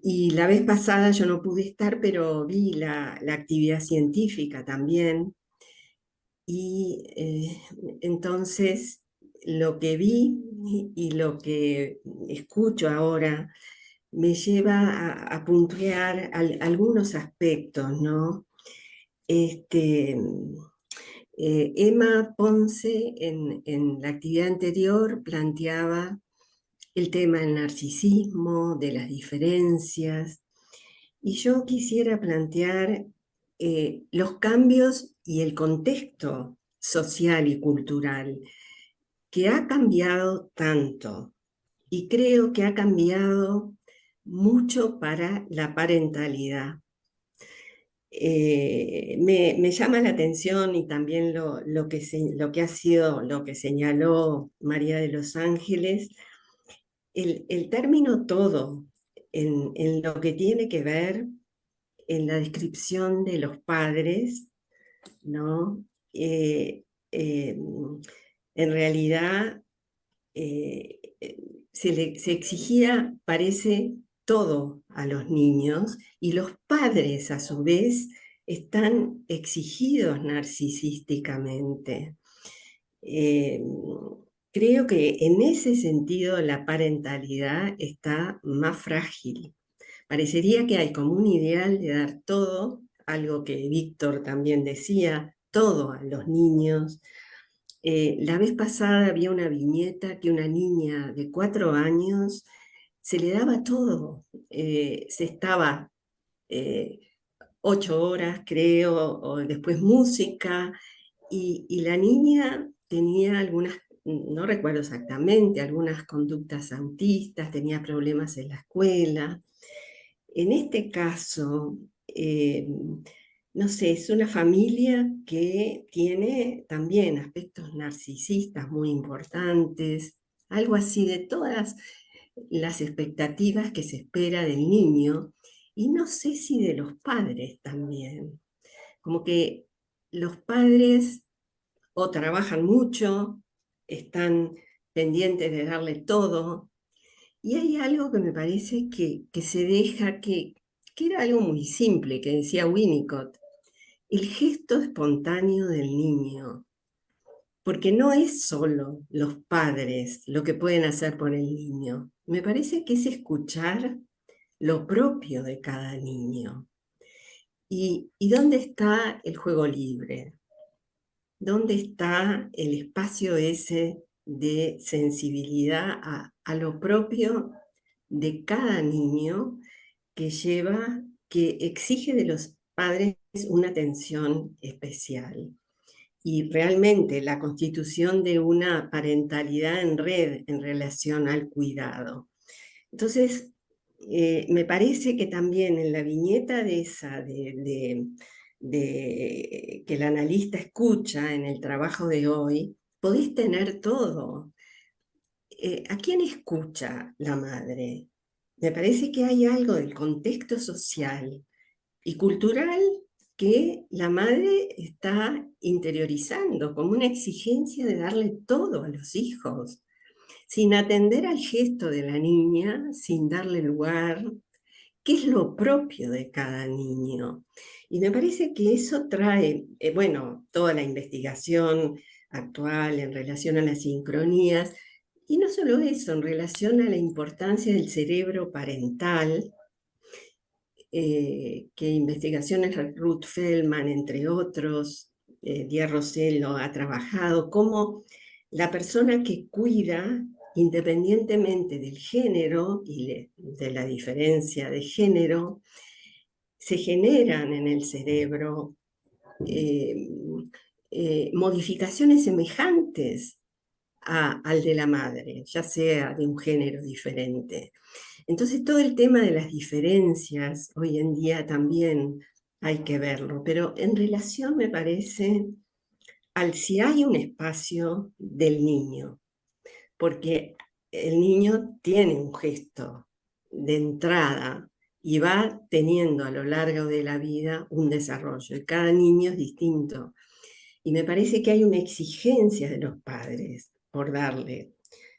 Y la vez pasada yo no pude estar, pero vi la actividad científica también. Y entonces lo que vi y lo que escucho ahora me lleva a puntear algunos aspectos, ¿no? Emma Ponce en la actividad anterior planteaba el tema del narcisismo, de las diferencias, y yo quisiera plantear los cambios y el contexto social y cultural que ha cambiado tanto, y creo que ha cambiado mucho para la parentalidad. Me llama la atención y también lo que ha sido, lo que señaló María de los Ángeles, el término todo en lo que tiene que ver en la descripción de los padres, ¿no? En realidad se exigía, parece, todo a los niños, y los padres a su vez están exigidos narcisísticamente. Creo que en ese sentido la parentalidad está más frágil. Parecería que hay como un ideal de dar todo, algo que Víctor también decía, todo a los niños. La vez pasada había una viñeta que una niña de 4 años se le daba todo. Se estaba 8 horas, creo, o después música, y la niña tenía algunas, no recuerdo exactamente, algunas conductas autistas, tenía problemas en la escuela. En este caso, no sé, es una familia que tiene también aspectos narcisistas muy importantes, algo así de todas las expectativas que se espera del niño, y no sé si de los padres también. Como que los padres o trabajan mucho, están pendientes de darle todo, y hay algo que me parece que se deja, que era algo muy simple, que decía Winnicott, el gesto espontáneo del niño, porque no es solo los padres lo que pueden hacer por el niño, me parece que es escuchar lo propio de cada niño. ¿Y dónde está el juego libre? ¿Dónde está el espacio ese de sensibilidad a lo propio de cada niño que exige de los padres una atención especial? Y realmente la constitución de una parentalidad en red en relación al cuidado. Entonces, me parece que también en la viñeta de esa, que el analista escucha en el trabajo de hoy, podéis tener todo. ¿A quién escucha la madre? Me parece que hay algo del contexto social y cultural que la madre está interiorizando como una exigencia de darle todo a los hijos, sin atender al gesto de la niña, sin darle lugar, que es lo propio de cada niño. Y me parece que eso trae, bueno, toda la investigación actual en relación a las sincronías, y no solo eso, en relación a la importancia del cerebro parental, que investigaciones Ruth Feldman, entre otros, Díaz Rossello ha trabajado, cómo la persona que cuida, independientemente del género y de la diferencia de género, se generan en el cerebro modificaciones semejantes al de la madre, ya sea de un género diferente. Entonces todo el tema de las diferencias hoy en día también hay que verlo, pero en relación me parece al si hay un espacio del niño, porque el niño tiene un gesto de entrada y va teniendo a lo largo de la vida un desarrollo, y cada niño es distinto. Y me parece que hay una exigencia de los padres por darle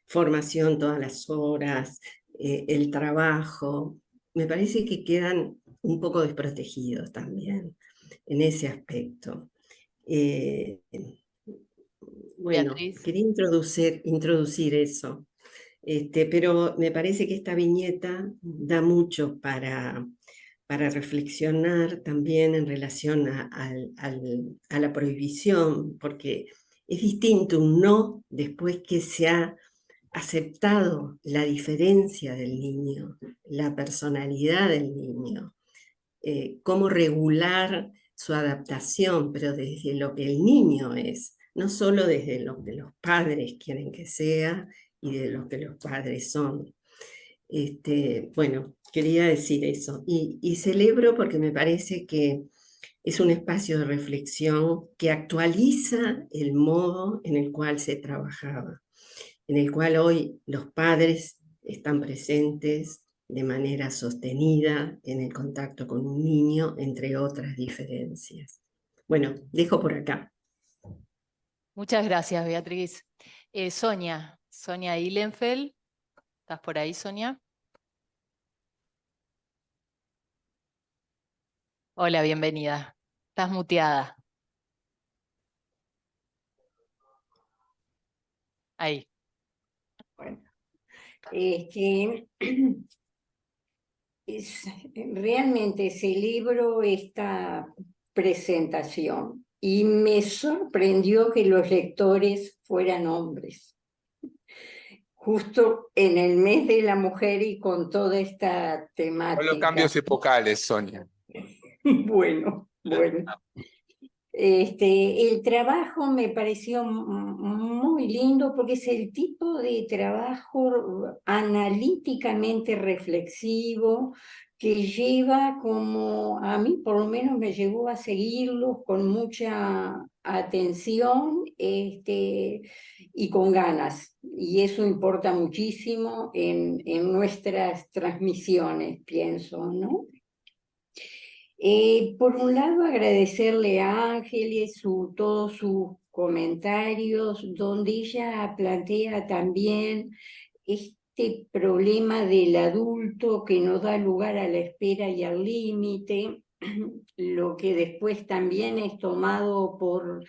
formación todas las horas, el trabajo. me parece que quedan un poco desprotegidos también en ese aspecto. Bueno, Beatriz. quería introducir eso, pero me parece que esta viñeta da mucho para reflexionar también en relación a la prohibición, porque es distinto un no después que se ha aceptado la diferencia del niño, la personalidad del niño, cómo regular su adaptación, pero desde lo que el niño es, no solo desde lo que los padres quieren que sea y de lo que los padres son. Bueno, quería decir eso. Y celebro porque me parece que es un espacio de reflexión que actualiza el modo en el cual se trabajaba, en el cual hoy los padres están presentes de manera sostenida en el contacto con un niño, entre otras diferencias. Bueno, dejo por acá. Muchas gracias, Beatriz. Sonia Ihlenfeld, ¿estás por ahí, Sonia? Hola, bienvenida. Estás muteada. Ahí. Bueno, realmente celebro esta presentación y me sorprendió que los lectores fueran hombres. Justo en el mes de la mujer y con toda esta Son temática. los cambios epocales, Sonia. Bueno. El trabajo me pareció muy lindo porque es el tipo de trabajo analíticamente reflexivo que lleva como, a mí por lo menos me llevó a seguirlo con mucha atención y con ganas. Y eso importa muchísimo en nuestras transmisiones, pienso, ¿no? Por un lado, agradecerle a Ángeles todos sus comentarios, donde ella plantea también este problema del adulto que no da lugar a la espera y al límite, lo que después también es tomado por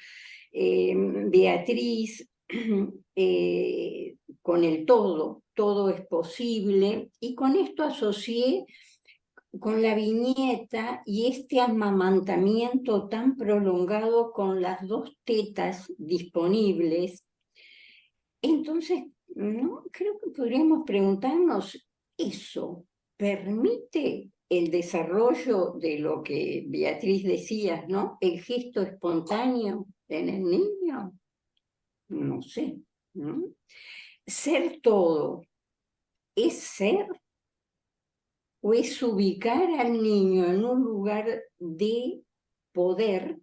Beatriz con el todo es posible, y con esto asocié con la viñeta y este amamantamiento tan prolongado con las dos tetas disponibles. Entonces, ¿no? Creo que podríamos preguntarnos, ¿eso permite el desarrollo de lo que Beatriz decía, ¿no? El gesto espontáneo en el niño? No sé, ¿no? Ser todo, ¿es ser? ¿O es ubicar al niño en un lugar de poder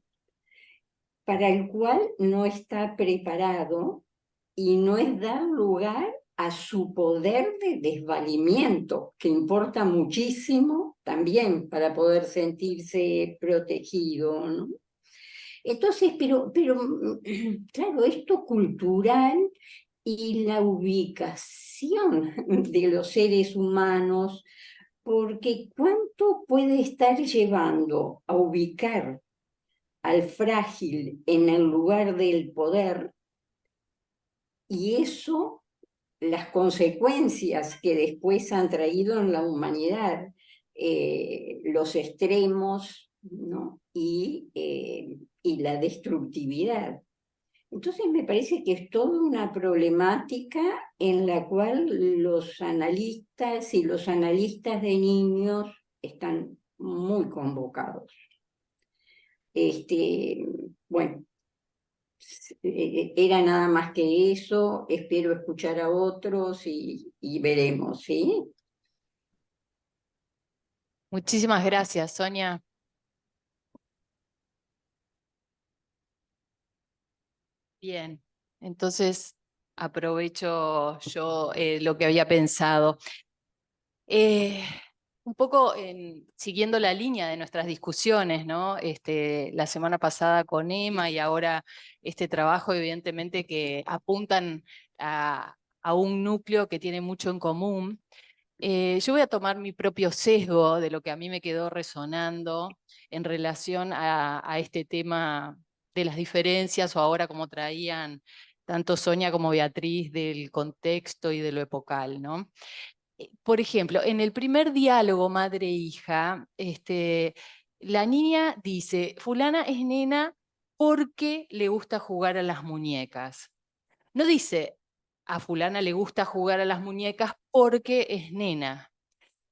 para el cual no está preparado y no es dar lugar a su poder de desvalimiento, que importa muchísimo también para poder sentirse protegido, ¿no? Entonces, pero claro, esto cultural y la ubicación de los seres humanos, porque ¿cuánto puede estar llevando a ubicar al frágil en el lugar del poder? Y eso, las consecuencias que después han traído en la humanidad, los extremos, ¿no? Y la destructividad. Entonces me parece que es toda una problemática en la cual los analistas y los analistas de niños están muy convocados. Bueno, era nada más que eso, espero escuchar a otros y veremos, ¿sí? Muchísimas gracias, Sonia. Bien, entonces aprovecho yo lo que había pensado. Un poco siguiendo la línea de nuestras discusiones, ¿no? La semana pasada con Emma y ahora este trabajo, evidentemente, que apuntan a un núcleo que tiene mucho en común. Yo voy a tomar mi propio sesgo de lo que a mí me quedó resonando en relación a este tema de las diferencias, o ahora como traían tanto Sonia como Beatriz, del contexto y de lo epocal, ¿no? Por ejemplo, en el primer diálogo madre-hija, la niña dice, fulana es nena porque le gusta jugar a las muñecas. No dice, a fulana le gusta jugar a las muñecas porque es nena.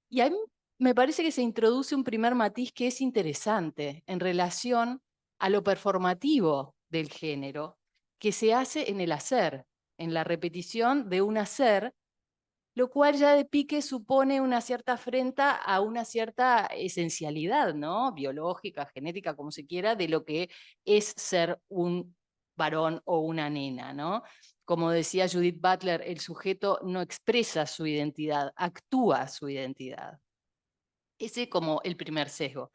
Y a mí me parece que se introduce un primer matiz que es interesante en relación a lo performativo del género, que se hace en el hacer, en la repetición de un hacer, lo cual ya de pique supone una cierta afrenta a una cierta esencialidad, ¿no? Biológica, genética, como se quiera, de lo que es ser un varón o una nena, ¿no? Como decía Judith Butler, el sujeto no expresa su identidad, actúa su identidad. Ese como el primer sesgo.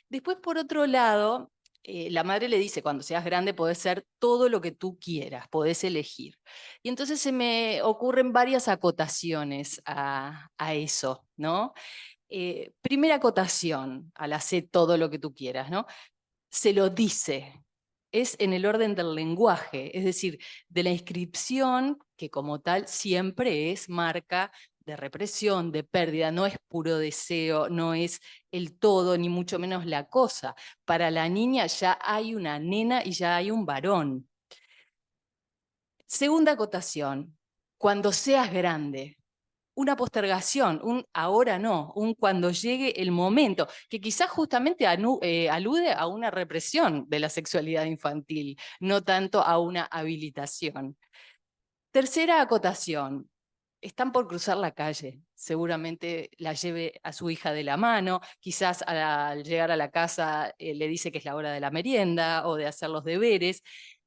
Después, por otro lado, la madre le dice, cuando seas grande podés ser todo lo que tú quieras, podés elegir. Y entonces se me ocurren varias acotaciones a eso, ¿no? Primera acotación, al hacer todo lo que tú quieras, ¿no? Se lo dice. Es en el orden del lenguaje, es decir, de la inscripción, que como tal siempre es marca de represión, de pérdida, no es puro deseo, no es el todo, ni mucho menos la cosa. Para la niña ya hay una nena y ya hay un varón. Segunda acotación, cuando seas grande, una postergación, un ahora no, un cuando llegue el momento, que quizás justamente alude a una represión de la sexualidad infantil, no tanto a una habilitación. Tercera acotación, están por cruzar la calle, seguramente la lleve a su hija de la mano, quizás al llegar a la casa le dice que es la hora de la merienda o de hacer los deberes.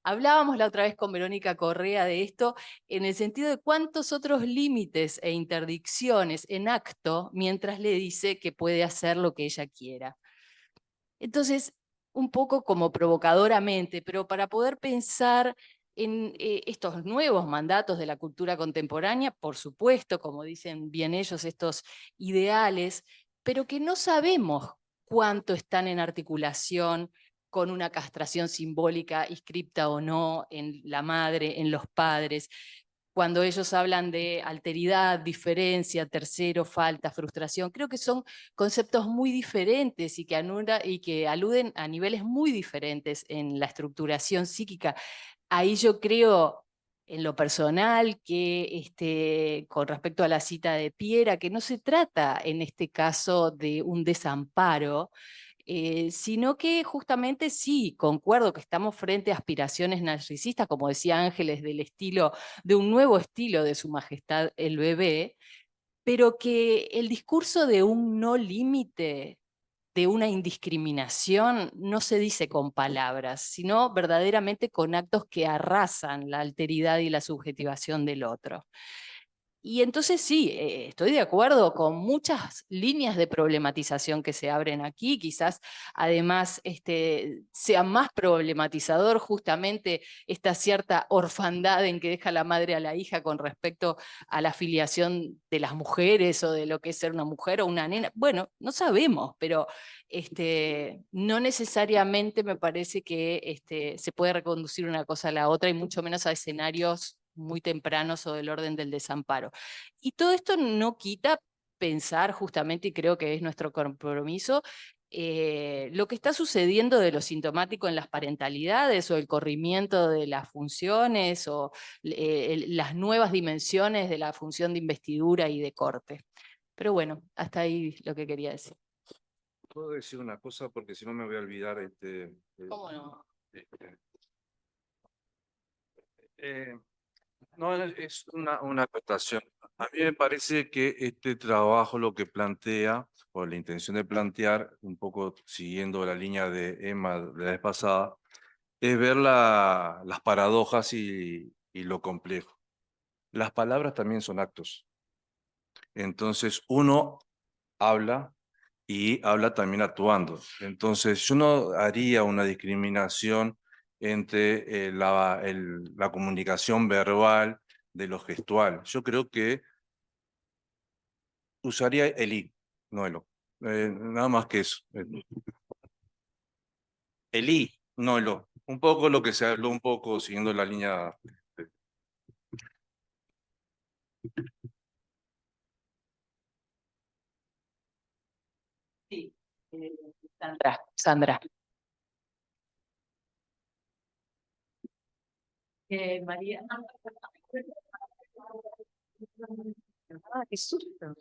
Hablábamos la otra vez con Verónica Correa de esto en el sentido de cuántos otros límites e interdicciones en acto mientras le dice que puede hacer lo que ella quiera. Entonces, un poco como provocadoramente, pero para poder pensar en estos nuevos mandatos de la cultura contemporánea, por supuesto, como dicen bien ellos, estos ideales, pero que no sabemos cuánto están en articulación con una castración simbólica, inscripta o no, en la madre, en los padres. Cuando ellos hablan de alteridad, diferencia, tercero, falta, frustración, creo que son conceptos muy diferentes y que aluden a niveles muy diferentes en la estructuración psíquica. Ahí yo creo, en lo personal, que con respecto a la cita de Piera, que no se trata en este caso de un desamparo, sino que justamente sí, concuerdo que estamos frente a aspiraciones narcisistas, como decía Ángeles, de un nuevo estilo de Su Majestad el Bebé, pero que el discurso de un no límite, de una indiscriminación, no se dice con palabras, sino verdaderamente con actos que arrasan la alteridad y la subjetivación del otro. Y entonces sí, estoy de acuerdo con muchas líneas de problematización que se abren aquí, quizás además sea más problematizador justamente esta cierta orfandad en que deja la madre a la hija con respecto a la filiación de las mujeres o de lo que es ser una mujer o una nena. Bueno, no sabemos, pero no necesariamente me parece que se puede reconducir una cosa a la otra y mucho menos a escenarios muy tempranos o del orden del desamparo. Y todo esto no quita pensar justamente, y creo que es nuestro compromiso, lo que está sucediendo de lo sintomático en las parentalidades o el corrimiento de las funciones o las nuevas dimensiones de la función de investidura y de corte. Pero bueno, hasta ahí lo que quería decir. ¿Puedo decir una cosa? Porque si no me voy a olvidar. ¿Cómo no? No, es una acotación. A mí me parece que este trabajo lo que plantea, o la intención de plantear, un poco siguiendo la línea de Emma de la vez pasada, es ver las paradojas y lo complejo. Las palabras también son actos. Entonces, uno habla y habla también actuando. Entonces, yo no haría una discriminación entre la comunicación verbal de lo gestual. Yo creo que usaría el I, no el O. Nada más que eso. El I, no el O. Un poco lo que se habló, un poco siguiendo la línea. Sí, Sandra. María. Qué susto.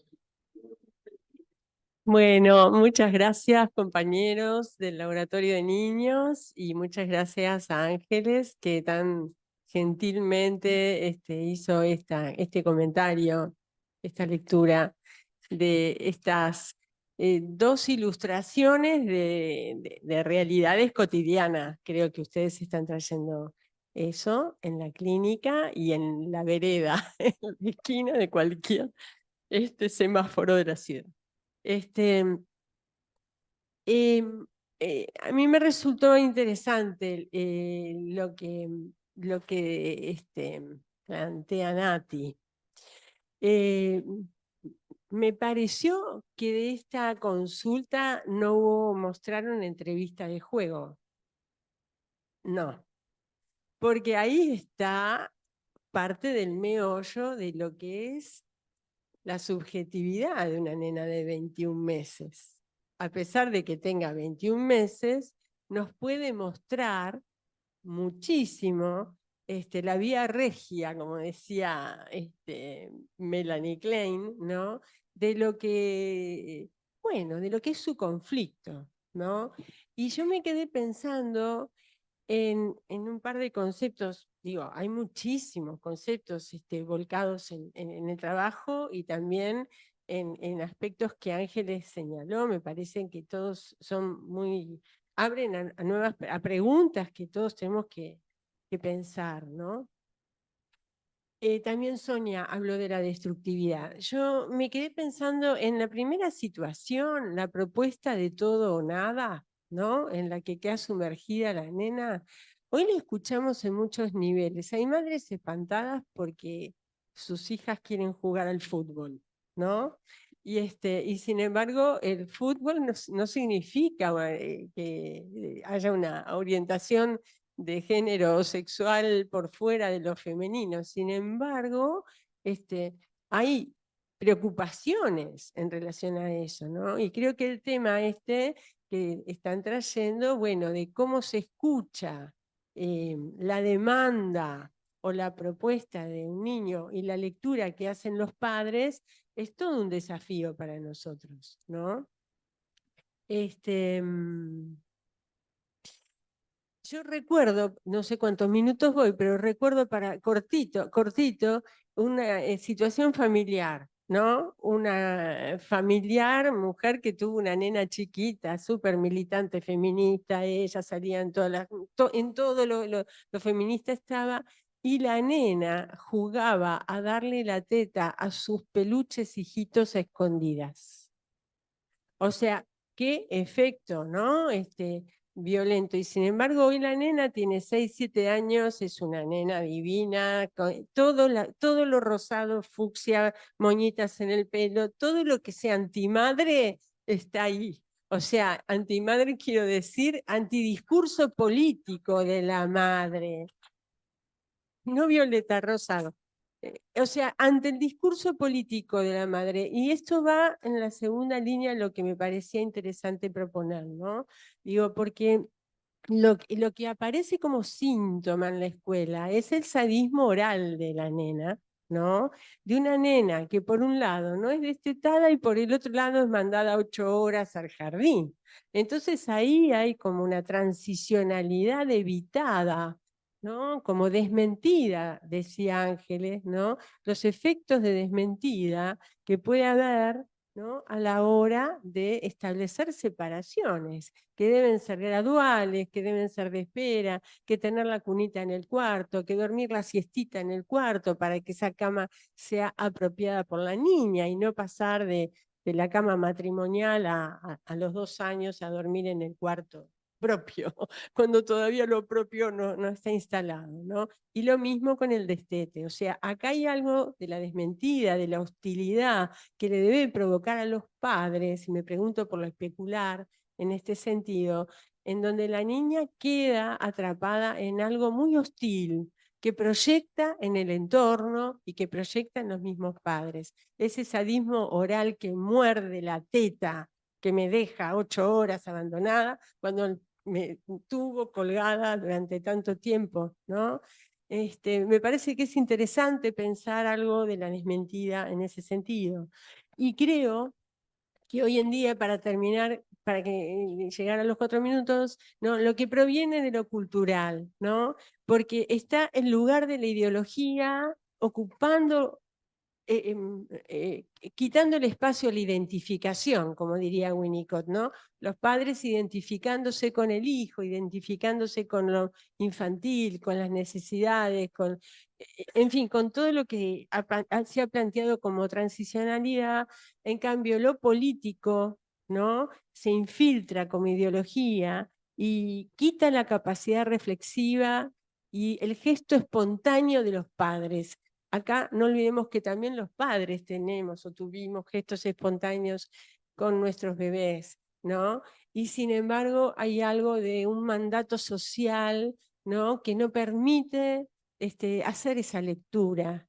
Bueno, muchas gracias compañeros del Laboratorio de Niños y muchas gracias a Ángeles que tan gentilmente hizo este comentario, esta lectura de estas dos ilustraciones de realidades cotidianas. Creo que ustedes están trayendo eso en la clínica y en la vereda, en la esquina de cualquier semáforo de la ciudad. A mí me resultó interesante lo que plantea Nati. Me pareció que de esta consulta no mostraron entrevista de juego. No, porque ahí está parte del meollo de lo que es la subjetividad de una nena de 21 meses. A pesar de que tenga 21 meses, nos puede mostrar muchísimo la vía regia, como decía Melanie Klein, ¿no? De lo que, bueno, de lo que es su conflicto, ¿no? Y yo me quedé pensando en un par de conceptos. Digo, hay muchísimos conceptos volcados en el trabajo y también en aspectos que Ángeles señaló. Me parecen que todos son muy, abren a nuevas a preguntas que todos tenemos que pensar, ¿no? También Sonia habló de la destructividad. Yo me quedé pensando en la primera situación, la propuesta de todo o nada, ¿no? En la que queda sumergida la nena. Hoy la escuchamos en muchos niveles. Hay madres espantadas porque sus hijas quieren jugar al fútbol, ¿no? Y sin embargo, el fútbol no significa que haya una orientación de género sexual por fuera de lo femenino. Sin embargo, hay preocupaciones en relación a eso, ¿no? Y creo que el tema que están trayendo, bueno, de cómo se escucha la demanda o la propuesta de un niño y la lectura que hacen los padres, es todo un desafío para nosotros, ¿no? Yo recuerdo, no sé cuántos minutos voy, pero recuerdo cortito, una situación familiar, ¿no? Una familiar, mujer que tuvo una nena chiquita, súper militante feminista, ella salía en en todo lo feminista estaba, y la nena jugaba a darle la teta a sus peluches hijitos a escondidas. O sea, qué efecto, ¿no? Violento. Y sin embargo, hoy la nena tiene 6, 7 años, es una nena divina, con todo lo rosado, fucsia, moñitas en el pelo, todo lo que sea antimadre está ahí. O sea, antimadre quiero decir antidiscurso político de la madre. No Violeta, rosado. O sea, ante el discurso político de la madre, y esto va en la segunda línea lo que me parecía interesante proponer, ¿no? Digo, porque lo que aparece como síntoma en la escuela es el sadismo oral de la nena, ¿no? De una nena que por un lado no es destetada y por el otro lado es mandada 8 horas al jardín. Entonces ahí hay como una transicionalidad evitada, ¿no? Como desmentida, decía Ángeles, ¿no? Los efectos de desmentida que puede haber, ¿no? A la hora de establecer separaciones, que deben ser graduales, que deben ser de espera, que tener la cunita en el cuarto, que dormir la siestita en el cuarto para que esa cama sea apropiada por la niña y no pasar de la cama matrimonial a los 2 años a dormir en el cuarto propio, cuando todavía lo propio no está instalado, ¿no? Y lo mismo con el destete, o sea, acá hay algo de la desmentida, de la hostilidad que le debe provocar a los padres, y me pregunto por lo especular en este sentido, en donde la niña queda atrapada en algo muy hostil, que proyecta en el entorno y que proyecta en los mismos padres. Ese sadismo oral que muerde la teta, que me deja 8 horas abandonada, cuando me tuvo colgada durante tanto tiempo, ¿no? Me parece que es interesante pensar algo de la desmentida en ese sentido. Y creo que hoy en día, para terminar, para que llegar a los 4 minutos, ¿no? Lo que proviene de lo cultural, ¿no? Porque está en lugar de la ideología ocupando quitando el espacio a la identificación, como diría Winnicott, ¿no? Los padres identificándose con el hijo, identificándose con lo infantil, con las necesidades, en fin, con todo lo que se ha planteado como transicionalidad. En cambio, lo político, ¿no? Se infiltra como ideología y quita la capacidad reflexiva y el gesto espontáneo de los padres. Acá no olvidemos que también los padres tenemos o tuvimos gestos espontáneos con nuestros bebés, ¿no? Y sin embargo hay algo de un mandato social, ¿no? Que no permite hacer esa lectura.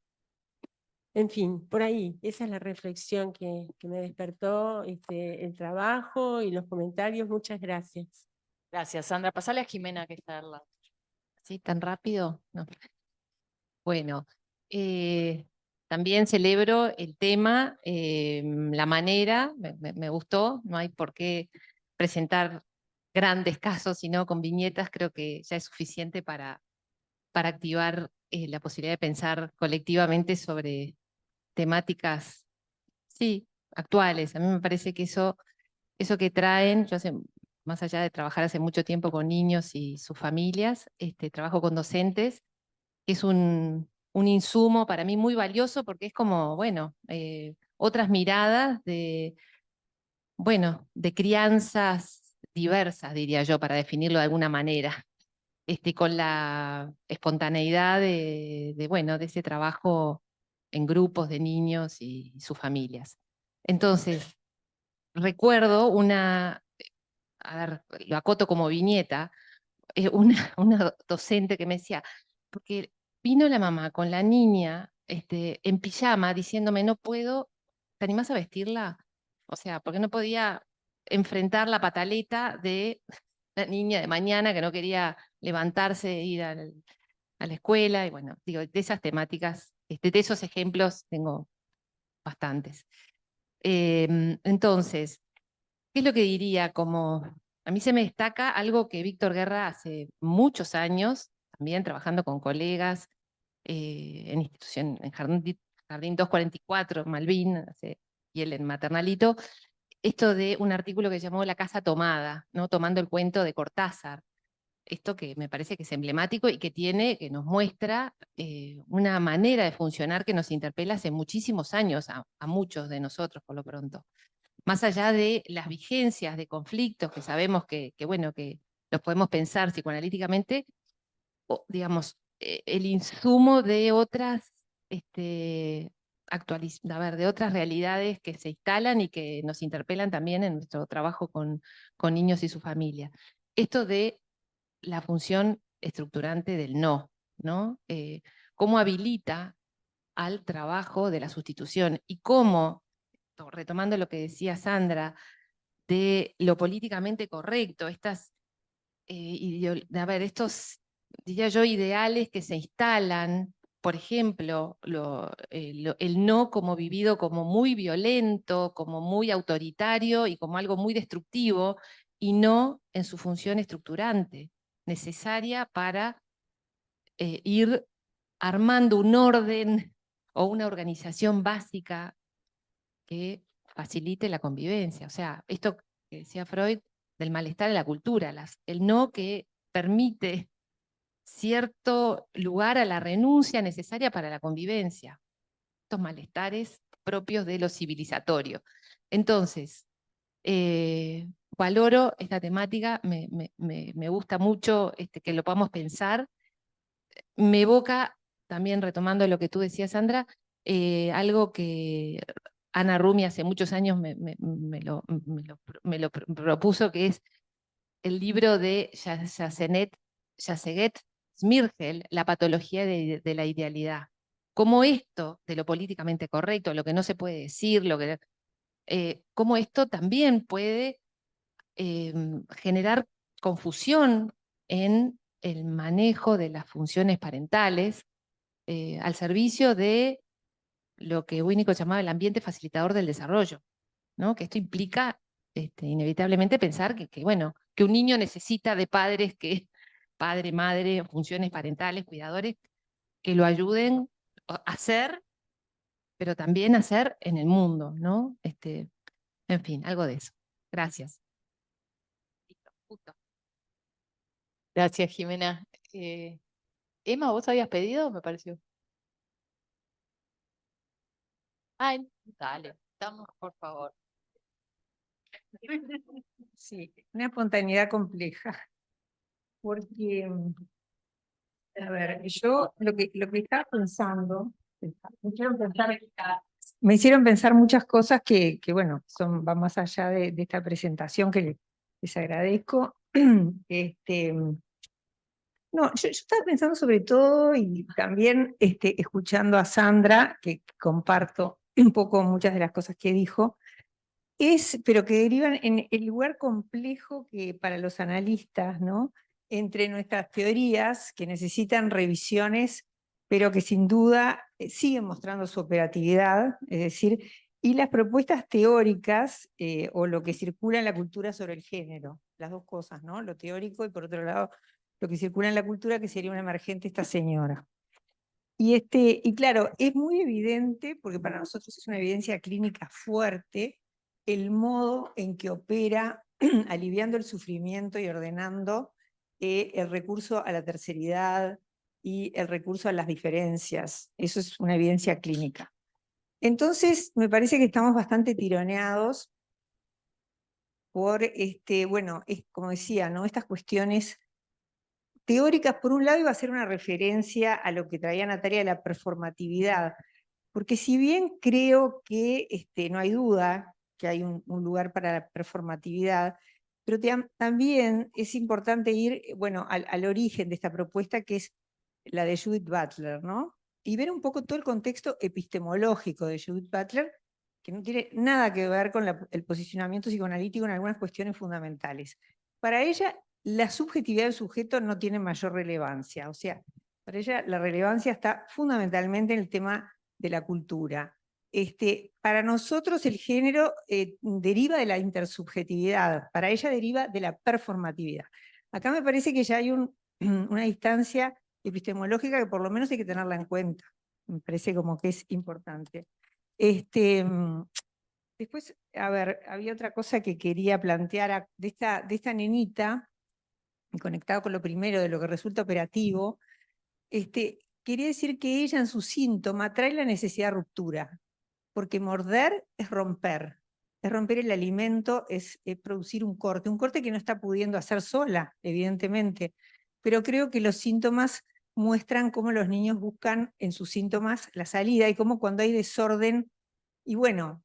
En fin, por ahí, esa es la reflexión que me despertó el trabajo y los comentarios. Muchas gracias. Gracias, Sandra. Pasale a Jimena, que está al lado. ¿Sí? ¿Tan rápido? No. Bueno, también celebro el tema, la manera, me gustó, no hay por qué presentar grandes casos, sino con viñetas creo que ya es suficiente para activar la posibilidad de pensar colectivamente sobre temáticas, sí, actuales. A mí me parece que eso que traen, más allá de trabajar hace mucho tiempo con niños y sus familias, trabajo con docentes, que es un insumo para mí muy valioso porque es como, bueno, otras miradas de crianzas diversas, diría yo, para definirlo de alguna manera, con la espontaneidad bueno, de ese trabajo en grupos de niños y sus familias. Entonces, recuerdo a ver, lo acoto como viñeta, una docente que me decía, porque vino la mamá con la niña en pijama diciéndome, no puedo, ¿te animás a vestirla? O sea, porque no podía enfrentar la pataleta de la niña de mañana que no quería levantarse e ir a la escuela. Y bueno, digo, de esas temáticas, de esos ejemplos tengo bastantes. Entonces, ¿qué es lo que diría? Como a mí se me destaca algo que Víctor Guerra hace muchos años, también trabajando con colegas en institución, en Jardín 244, Malvin, y él en Maternalito, esto de un artículo que llamó La casa tomada, ¿no? Tomando el cuento de Cortázar. Esto que me parece que es emblemático y que nos muestra una manera de funcionar que nos interpela hace muchísimos años a muchos de nosotros, por lo pronto. Más allá de las vigencias de conflictos que sabemos bueno, que los podemos pensar psicoanalíticamente, o, digamos, el insumo de otras, de otras realidades que se instalan y que nos interpelan también en nuestro trabajo con niños y su familia. Esto de la función estructurante del no, ¿no? Cómo habilita al trabajo de la sustitución y cómo, retomando lo que decía Sandra, de lo políticamente correcto, estos, diría yo, ideales que se instalan, por ejemplo, el no como vivido como muy violento, como muy autoritario y como algo muy destructivo, y no en su función estructurante, necesaria para ir armando un orden o una organización básica que facilite la convivencia. O sea, esto que decía Freud del malestar en la cultura, el no que permite cierto lugar a la renuncia necesaria para la convivencia. Estos malestares propios de lo civilizatorio. Entonces, Valoro esta temática, me gusta mucho que lo podamos pensar. Me evoca, también retomando lo que tú decías, Sandra, algo que Ana Rumi hace muchos años me lo propuso, que es el libro de Yaseget Smirgel, La patología de la idealidad. Cómo esto de lo políticamente correcto, lo que no se puede decir, cómo esto también puede generar confusión en el manejo de las funciones parentales al servicio de lo que Winnicott llamaba el ambiente facilitador del desarrollo, ¿no? Que esto implica inevitablemente pensar bueno, que un niño necesita de padres padre, madre, funciones parentales, cuidadores, que lo ayuden a hacer, pero también a hacer en el mundo, ¿no? En fin, algo de eso. Gracias. Listo, justo. Gracias, Jimena. Emma, ¿vos habías pedido? Me pareció. Ay, dale, estamos, por favor. Sí, una espontaneidad compleja, porque, a ver, yo lo que estaba pensando, me hicieron pensar muchas cosas bueno, van más allá de esta presentación que les agradezco. No, yo estaba pensando sobre todo y también escuchando a Sandra, que comparto un poco muchas de las cosas que dijo, pero que derivan en el lugar complejo que para los analistas, ¿no? Entre nuestras teorías que necesitan revisiones, pero que sin duda siguen mostrando su operatividad, es decir, y las propuestas teóricas o lo que circula en la cultura sobre el género, las dos cosas, ¿no? Lo teórico y por otro lado lo que circula en la cultura, que sería una emergente esta señora. Y claro, es muy evidente, porque para nosotros es una evidencia clínica fuerte, el modo en que opera aliviando el sufrimiento y ordenando el recurso a la terceridad y el recurso a las diferencias. Eso es una evidencia clínica. Entonces, me parece que estamos bastante tironeados por, bueno, como decía, ¿no? Estas cuestiones teóricas. Por un lado iba a ser una referencia a lo que traía Natalia de la performatividad, porque si bien creo que no hay duda que hay un lugar para la performatividad, pero también es importante ir, bueno, al origen de esta propuesta, que es la de Judith Butler, ¿no? Y ver un poco todo el contexto epistemológico de Judith Butler, que no tiene nada que ver con el posicionamiento psicoanalítico en algunas cuestiones fundamentales. Para ella, la subjetividad del sujeto no tiene mayor relevancia, o sea, para ella la relevancia está fundamentalmente en el tema de la cultura. Para nosotros el género deriva de la intersubjetividad, para ella deriva de la performatividad. Acá me parece que ya hay una distancia epistemológica que por lo menos hay que tenerla en cuenta. Me parece como que es importante. Después, a ver, había otra cosa que quería plantear de esta nenita, y conectado con lo primero de lo que resulta operativo, quería decir que ella en su síntoma trae la necesidad de ruptura, porque morder es romper el alimento, es producir un corte que no está pudiendo hacer sola, evidentemente, pero creo que los síntomas muestran cómo los niños buscan en sus síntomas la salida y cómo cuando hay desorden, y bueno,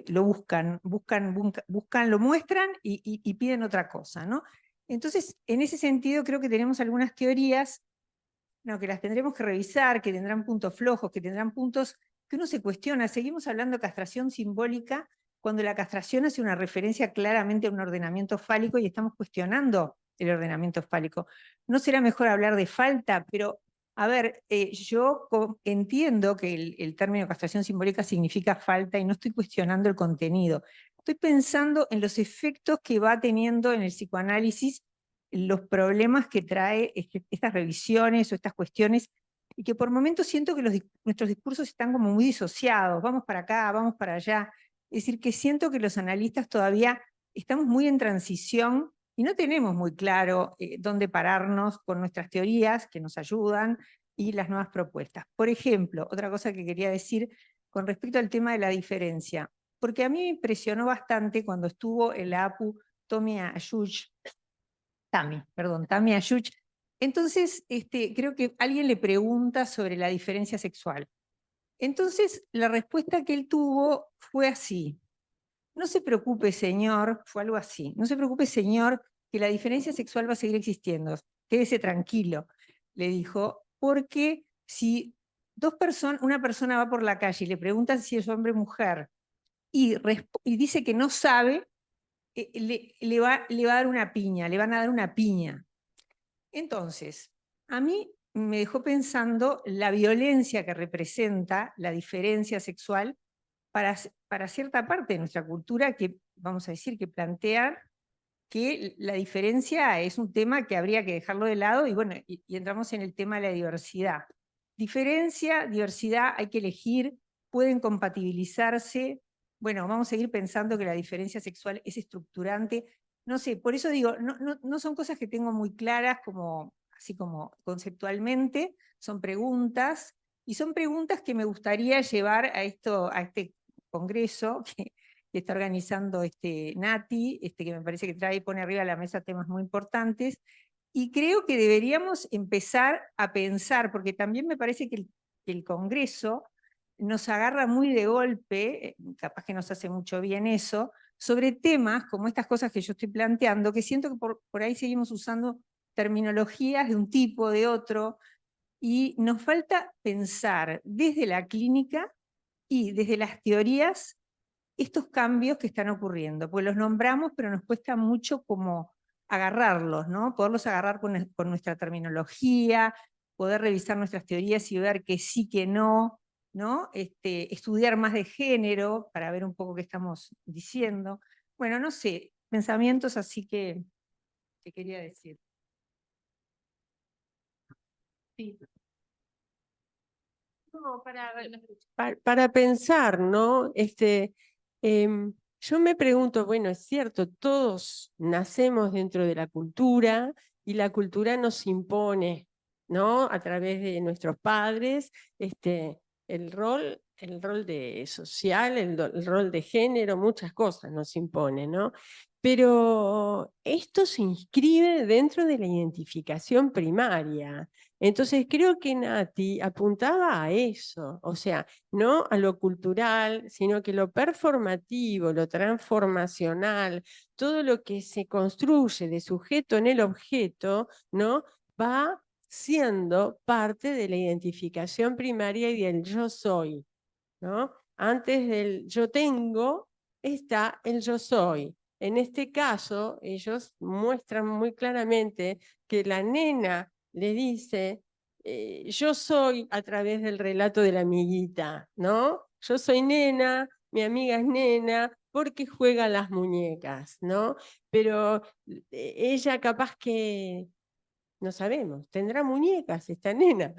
lo buscan, lo muestran y piden otra cosa, ¿no? Entonces, en ese sentido creo que tenemos algunas teorías, no, que las tendremos que revisar, que tendrán puntos flojos, que tendrán puntos que uno se cuestiona. Seguimos hablando de castración simbólica cuando la castración hace una referencia claramente a un ordenamiento fálico y estamos cuestionando el ordenamiento fálico. ¿No será mejor hablar de falta? Pero, a ver, yo entiendo que el término castración simbólica significa falta y no estoy cuestionando el contenido. Estoy pensando en los efectos que va teniendo en el psicoanálisis los problemas que trae estas revisiones o estas cuestiones, y que por momentos siento que nuestros discursos están como muy disociados, vamos para acá, vamos para allá. Es decir, que siento que los analistas todavía estamos muy en transición y no tenemos muy claro dónde pararnos con nuestras teorías que nos ayudan y las nuevas propuestas. Por ejemplo, otra cosa que quería decir con respecto al tema de la diferencia. porque a mí me impresionó bastante cuando estuvo en la APU Tami Ayuch. Entonces, creo que alguien le pregunta sobre la diferencia sexual. Entonces, la respuesta que él tuvo fue así: no se preocupe, señor, fue algo así, no se preocupe, señor, que la diferencia sexual va a seguir existiendo, quédese tranquilo, le dijo, porque si una persona va por la calle y le preguntan si es hombre o mujer y dice que no sabe, le va a dar una piña, le van a dar una piña. Entonces, a mí me dejó pensando la violencia que representa la diferencia sexual para cierta parte de nuestra cultura que, vamos a decir, que plantea que la diferencia es un tema que habría que dejarlo de lado y bueno, y entramos en el tema de la diversidad. Diferencia, diversidad, hay que elegir, pueden compatibilizarse. Bueno, vamos a seguir pensando que la diferencia sexual es estructurante. No sé, por eso digo, no son cosas que tengo muy claras así como conceptualmente, son preguntas, y son preguntas que me gustaría llevar a este congreso que está organizando Nati, que me parece que pone arriba de la mesa temas muy importantes, y creo que deberíamos empezar a pensar, porque también me parece que el Congreso nos agarra muy de golpe, capaz que nos hace mucho bien eso, sobre temas como estas cosas que yo estoy planteando, que siento que por ahí seguimos usando terminologías de un tipo, de otro, y nos falta pensar desde la clínica y desde las teorías estos cambios que están ocurriendo, pues los nombramos, pero nos cuesta mucho como agarrarlos, ¿no? Poderlos agarrar con nuestra terminología, poder revisar nuestras teorías y ver que sí, que no, ¿no? Estudiar más de género para ver un poco qué estamos diciendo. Bueno, no sé, pensamientos así que quería decir. Sí. No, para pensar, ¿no? Yo me pregunto, bueno, es cierto, todos nacemos dentro de la cultura y la cultura nos impone, ¿no? A través de nuestros padres, el rol de social, el rol de género, muchas cosas nos impone, ¿no? Pero esto se inscribe dentro de la identificación primaria. Entonces creo que Nati apuntaba a eso, o sea, no a lo cultural, sino que lo performativo, lo transformacional, todo lo que se construye de sujeto en el objeto, ¿no? Va siendo parte de la identificación primaria y del yo soy, ¿no? Antes del yo tengo está el yo soy. En este caso, ellos muestran muy claramente que la nena le dice, yo soy a través del relato de la amiguita, ¿no? Yo soy nena, mi amiga es nena, porque juega a las muñecas, ¿no? Pero ella capaz que, no sabemos, tendrá muñecas esta nena,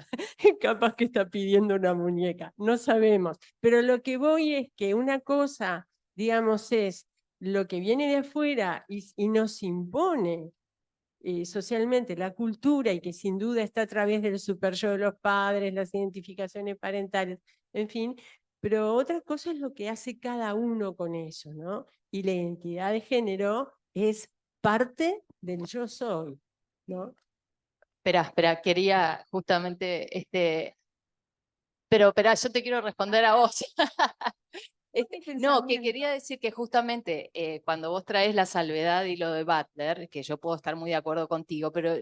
capaz que está pidiendo una muñeca, no sabemos. Pero lo que voy es que una cosa, digamos, es lo que viene de afuera y nos impone socialmente la cultura y que sin duda está a través del superyo de los padres, las identificaciones parentales, en fin, pero otra cosa es lo que hace cada uno con eso, ¿no? Y la identidad de género es parte del yo soy, ¿no? Espera, quería justamente, pero espera, yo te quiero responder a vos. No, que quería decir que justamente cuando vos traes la salvedad y lo de Butler, que yo puedo estar muy de acuerdo contigo, pero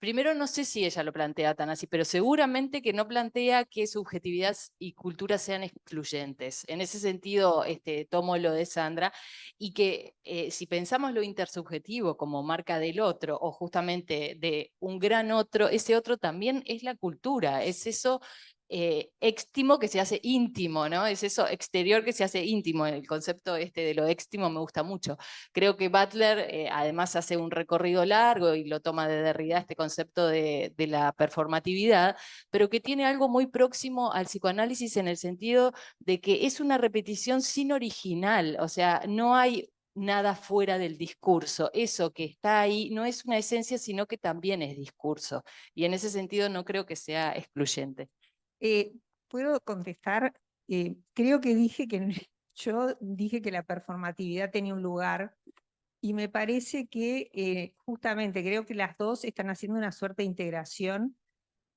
primero no sé si ella lo plantea tan así, pero seguramente que no plantea que subjetividad y cultura sean excluyentes. En ese sentido, tomo lo de Sandra, y que si pensamos lo intersubjetivo como marca del otro, o justamente de un gran otro, ese otro también es la cultura, es eso éxtimo que se hace íntimo, ¿no? Es eso exterior que se hace íntimo. El concepto de lo éxtimo me gusta mucho. Creo que Butler además hace un recorrido largo y lo toma de Derrida, este concepto de la performatividad, pero que tiene algo muy próximo al psicoanálisis en el sentido de que es una repetición sin original, o sea, no hay nada fuera del discurso. Eso que está ahí no es una esencia, sino que también es discurso. Y en ese sentido no creo que sea excluyente. ¿Puedo contestar? Creo que dije que Yo dije que la performatividad tenía un lugar y me parece que justamente creo que las dos están haciendo una suerte de integración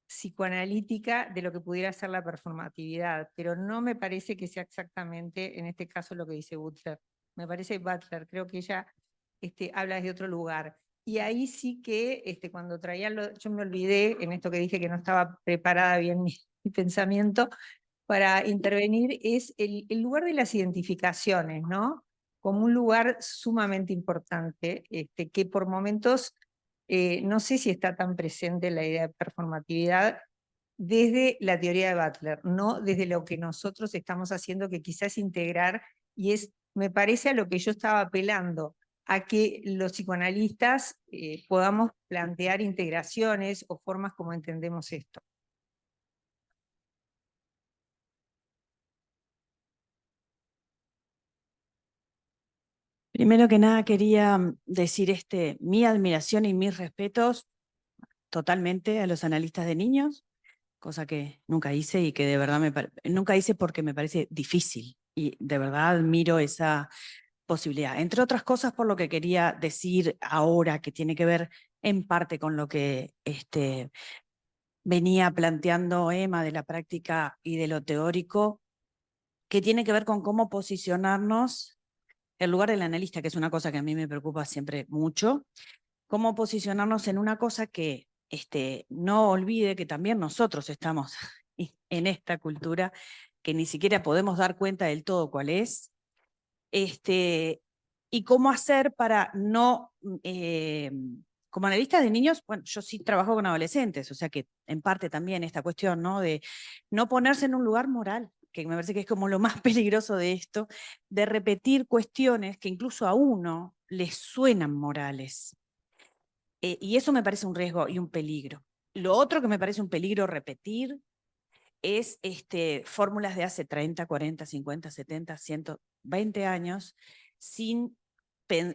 psicoanalítica de lo que pudiera ser la performatividad, pero no me parece que sea exactamente en este caso lo que dice Butler. Me parece Butler, creo que ella habla desde otro lugar. Y ahí sí que cuando traía, yo me olvidé en esto que dije que no estaba preparada bien mi pensamiento para intervenir, es el lugar de las identificaciones, ¿no? Como un lugar sumamente importante, que por momentos no sé si está tan presente la idea de performatividad desde la teoría de Butler, no desde lo que nosotros estamos haciendo, que quizás integrar, y me parece a lo que yo estaba apelando, a que los psicoanalistas podamos plantear integraciones o formas como entendemos esto. Primero que nada quería decir mi admiración y mis respetos totalmente a los analistas de niños, cosa que nunca hice y que de verdad nunca hice porque me parece difícil y de verdad admiro esa posibilidad. Entre otras cosas por lo que quería decir ahora, que tiene que ver en parte con lo que venía planteando Emma de la práctica y de lo teórico, que tiene que ver con cómo posicionarnos el lugar del analista, que es una cosa que a mí me preocupa siempre mucho, cómo posicionarnos en una cosa que no olvide que también nosotros estamos en esta cultura, que ni siquiera podemos dar cuenta del todo cuál es, y cómo hacer para no, como analista de niños, bueno, yo sí trabajo con adolescentes, o sea que en parte también esta cuestión, ¿no? De no ponerse en un lugar moral, que me parece que es como lo más peligroso de esto, de repetir cuestiones que incluso a uno le suenan morales. Y eso me parece un riesgo y un peligro. Lo otro que me parece un peligro repetir es fórmulas de hace 30, 40, 50, 70, 120 años, sin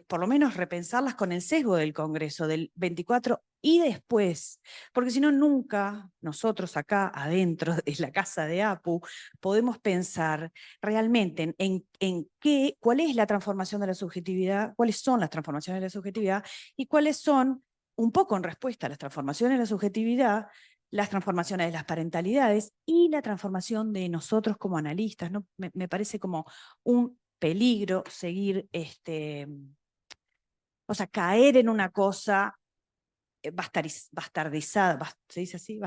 por lo menos repensarlas con el sesgo del Congreso del 24 y después, porque si no nunca nosotros acá adentro de la casa de APU podemos pensar realmente cuál es la transformación de la subjetividad, cuáles son las transformaciones de la subjetividad y cuáles son, un poco en respuesta a las transformaciones de la subjetividad, las transformaciones de las parentalidades y la transformación de nosotros como analistas, ¿no? Me parece como un peligro seguir, o sea, caer en una cosa bastardizada, ¿se dice así?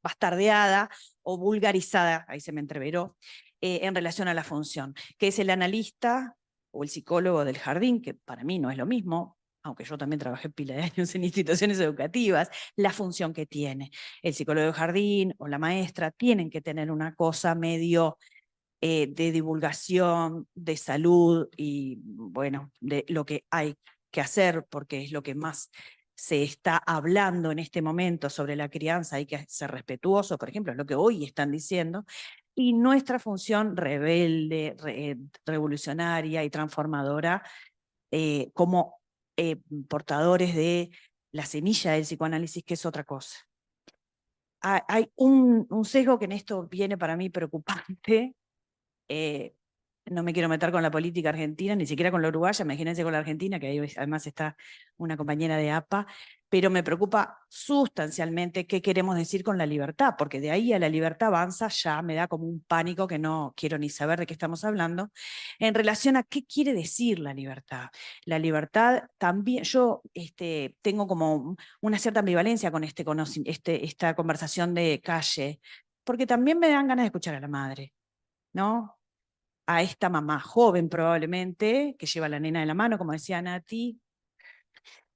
Bastardeada o vulgarizada, ahí se me entreveró, en relación a la función, que es el analista o el psicólogo del jardín, que para mí no es lo mismo, aunque yo también trabajé pila de años en instituciones educativas, la función que tiene. El psicólogo del jardín o la maestra tienen que tener una cosa medio de divulgación, de salud y, bueno, de lo que hay que hacer, porque es lo que más se está hablando en este momento sobre la crianza, hay que ser respetuoso, por ejemplo, es lo que hoy están diciendo, y nuestra función rebelde, revolucionaria y transformadora como portadores de la semilla del psicoanálisis, que es otra cosa. Hay un sesgo que en esto viene para mí preocupante. No me quiero meter con la política argentina, ni siquiera con la uruguaya, imagínense con la argentina, que ahí además está una compañera de APA, pero me preocupa sustancialmente qué queremos decir con la libertad, porque de ahí a la libertad avanza ya me da como un pánico que no quiero ni saber de qué estamos hablando, en relación a qué quiere decir la libertad. La libertad también, yo tengo como una cierta ambivalencia con esta conversación de calle, porque también me dan ganas de escuchar a la madre, ¿no? A esta mamá joven probablemente, que lleva a la nena de la mano, como decía Nati.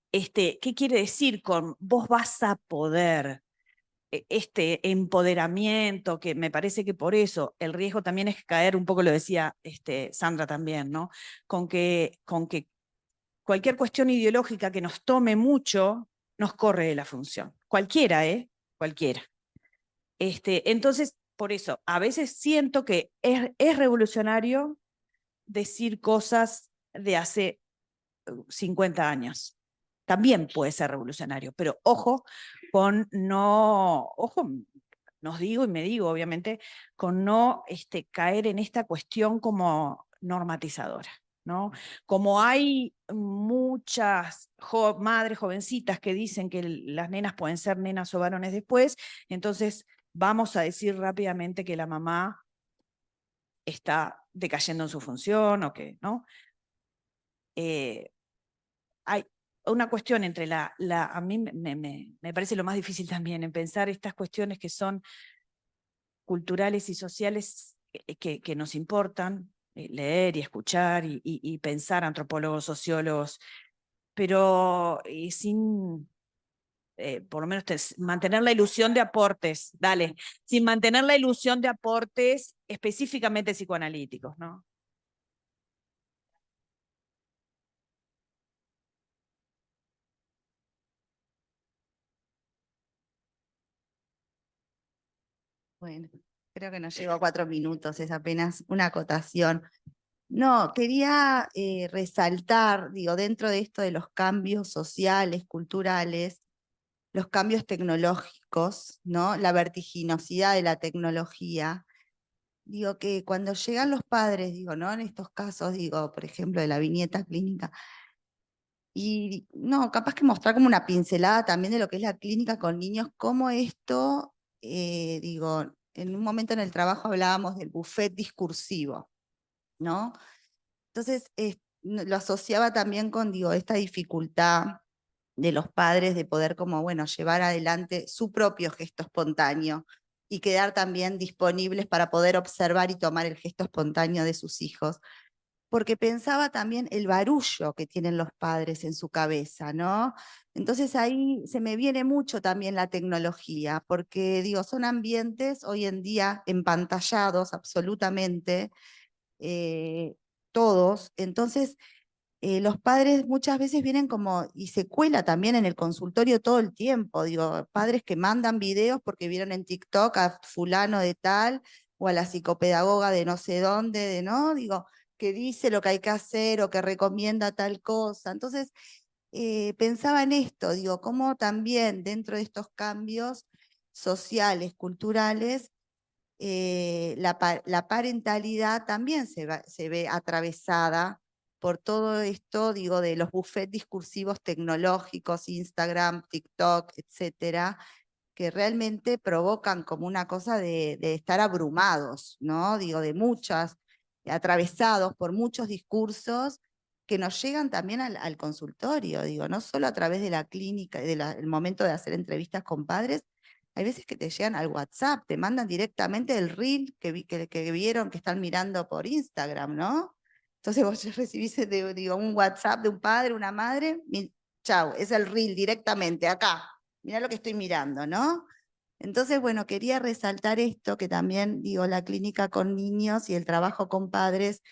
¿Qué quiere decir con vos vas a poder? Este empoderamiento, que me parece que por eso el riesgo también es caer, un poco lo decía Sandra también, ¿no? Con que cualquier cuestión ideológica que nos tome mucho, nos corre de la función. Cualquiera, Cualquiera. Entonces, por eso, a veces siento que es revolucionario decir cosas de hace 50 años. También puede ser revolucionario, pero ojo con no, ojo nos digo y me digo, obviamente, con no caer en esta cuestión como normatizadora, ¿no? Como hay muchas madres jovencitas que dicen que las nenas pueden ser nenas o varones después, entonces vamos a decir rápidamente que la mamá está decayendo en su función o que, ¿no? Hay una cuestión entre a mí me parece lo más difícil también en pensar estas cuestiones que son culturales y sociales que nos importan, leer y escuchar y pensar, antropólogos, sociólogos, pero sin, por lo menos mantener la ilusión de aportes, sin mantener la ilusión de aportes específicamente psicoanalíticos, ¿no? Bueno, creo que no llego a 4 minutos, es apenas una acotación. No, quería resaltar, digo, dentro de esto de los cambios sociales, culturales, los cambios tecnológicos, ¿no? La vertiginosidad de la tecnología. Digo que cuando llegan los padres, digo, ¿no? En estos casos, digo, por ejemplo, de la viñeta clínica, y no, capaz que mostrar como una pincelada también de lo que es la clínica con niños, cómo esto, digo, en un momento en el trabajo hablábamos del buffet discursivo, ¿no? Entonces, lo asociaba también con, digo, esta dificultad de los padres de poder como, bueno, llevar adelante su propio gesto espontáneo y quedar también disponibles para poder observar y tomar el gesto espontáneo de sus hijos. Porque pensaba también el barullo que tienen los padres en su cabeza, ¿no? Entonces ahí se me viene mucho también la tecnología, porque digo, son ambientes hoy en día empantallados absolutamente, todos, entonces los padres muchas veces vienen como, y se cuela también en el consultorio todo el tiempo, digo, padres que mandan videos porque vieron en TikTok a fulano de tal, o a la psicopedagoga de no sé dónde, de no, digo, que dice lo que hay que hacer o que recomienda tal cosa. Entonces, pensaba en esto, digo, cómo también dentro de estos cambios sociales, culturales, la parentalidad también se ve atravesada por todo esto, digo, de los buffets discursivos tecnológicos, Instagram, TikTok, etcétera, que realmente provocan como una cosa de estar abrumados, ¿no? Digo, de muchas, atravesados por muchos discursos que nos llegan también al consultorio, digo, no solo a través de la clínica, del momento de hacer entrevistas con padres, hay veces que te llegan al WhatsApp, te mandan directamente el reel que vieron que están mirando por Instagram, ¿no? Entonces vos recibís digo, un WhatsApp de un padre, una madre, chau, es el reel directamente, acá, mirá lo que estoy mirando, ¿no? Entonces, bueno, quería resaltar esto, que también, digo, la clínica con niños y el trabajo con padres,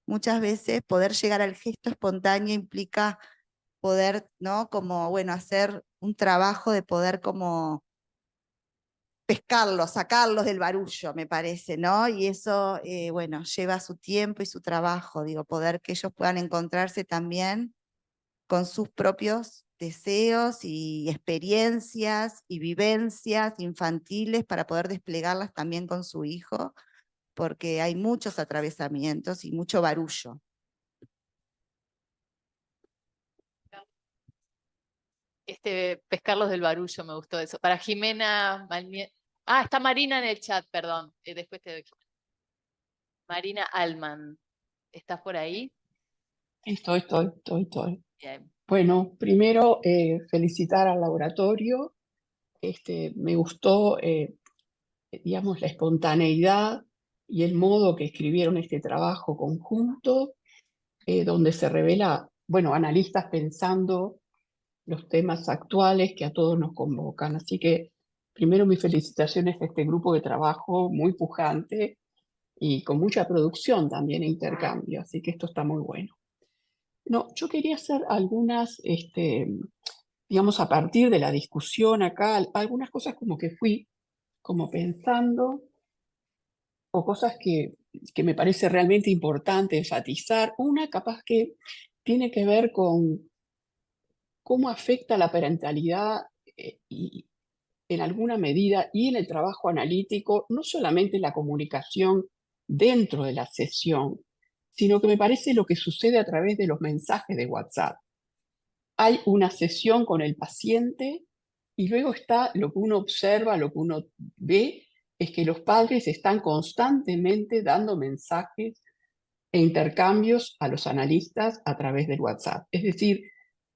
muchas veces poder llegar al gesto espontáneo implica poder, ¿no? Como, bueno, hacer un trabajo de poder como pescarlos, sacarlos del barullo, me parece, ¿no? Y eso, bueno, lleva su tiempo y su trabajo, digo, poder que ellos puedan encontrarse también con sus propios deseos y experiencias y vivencias infantiles para poder desplegarlas también con su hijo, porque hay muchos atravesamientos y mucho barullo. Pescarlos del barullo, me gustó eso. Para Jimena Malmiel. Ah, está Marina en el chat, perdón. Después te doy. Marina Alman, ¿estás por ahí? Estoy. Bien. Bueno, primero felicitar al laboratorio. Me gustó, digamos, la espontaneidad y el modo que escribieron este trabajo conjunto, donde se revela, bueno, analistas pensando los temas actuales que a todos nos convocan. Así que, primero, mis felicitaciones a este grupo de trabajo muy pujante y con mucha producción también e intercambio. Así que esto está muy bueno. No, yo quería hacer algunas, digamos, a partir de la discusión acá, algunas cosas como que fui como pensando, o cosas que me parece realmente importante enfatizar. Una capaz que tiene que ver con cómo afecta la parentalidad y en alguna medida y en el trabajo analítico, no solamente la comunicación dentro de la sesión, sino que me parece lo que sucede a través de los mensajes de WhatsApp. Hay una sesión con el paciente y luego está lo que uno observa, lo que uno ve, es que los padres están constantemente dando mensajes e intercambios a los analistas a través del WhatsApp. Es decir,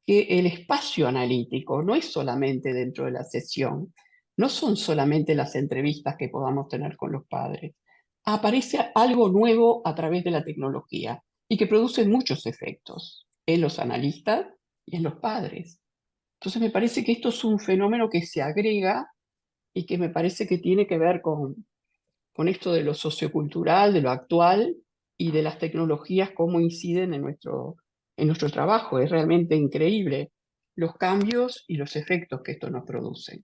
que el espacio analítico no es solamente dentro de la sesión, no son solamente las entrevistas que podamos tener con los padres. Aparece algo nuevo a través de la tecnología y que produce muchos efectos en los analistas y en los padres. Entonces me parece que esto es un fenómeno que se agrega y que me parece que tiene que ver con esto de lo sociocultural, de lo actual y de las tecnologías, cómo inciden en nuestro trabajo. Es realmente increíble los cambios y los efectos que esto nos produce.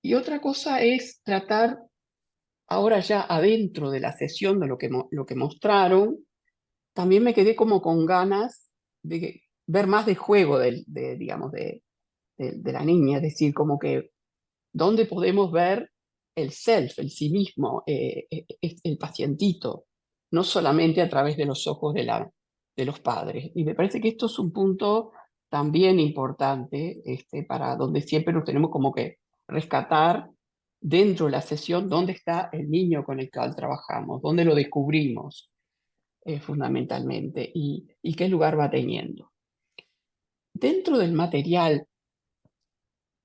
Y otra cosa es tratar, ahora ya adentro de la sesión de lo que mostraron, también me quedé como con ganas de ver más de juego digamos, de la niña, es decir, como que dónde podemos ver el self, el sí mismo, el pacientito, no solamente a través de los ojos de los padres. Y me parece que esto es un punto también importante, para donde siempre nos tenemos como que rescatar dentro de la sesión dónde está el niño con el cual trabajamos, dónde lo descubrimos fundamentalmente y qué lugar va teniendo. Dentro del material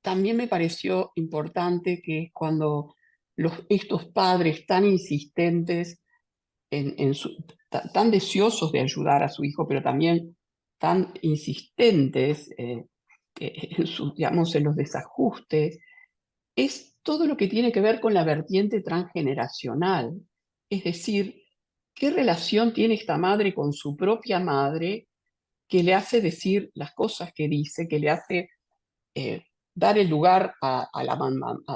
también me pareció importante que cuando estos padres tan insistentes, tan deseosos de ayudar a su hijo, pero también tan insistentes digamos, en los desajustes, es todo lo que tiene que ver con la vertiente transgeneracional. Es decir, ¿qué relación tiene esta madre con su propia madre que le hace decir las cosas que dice, que le hace dar el lugar al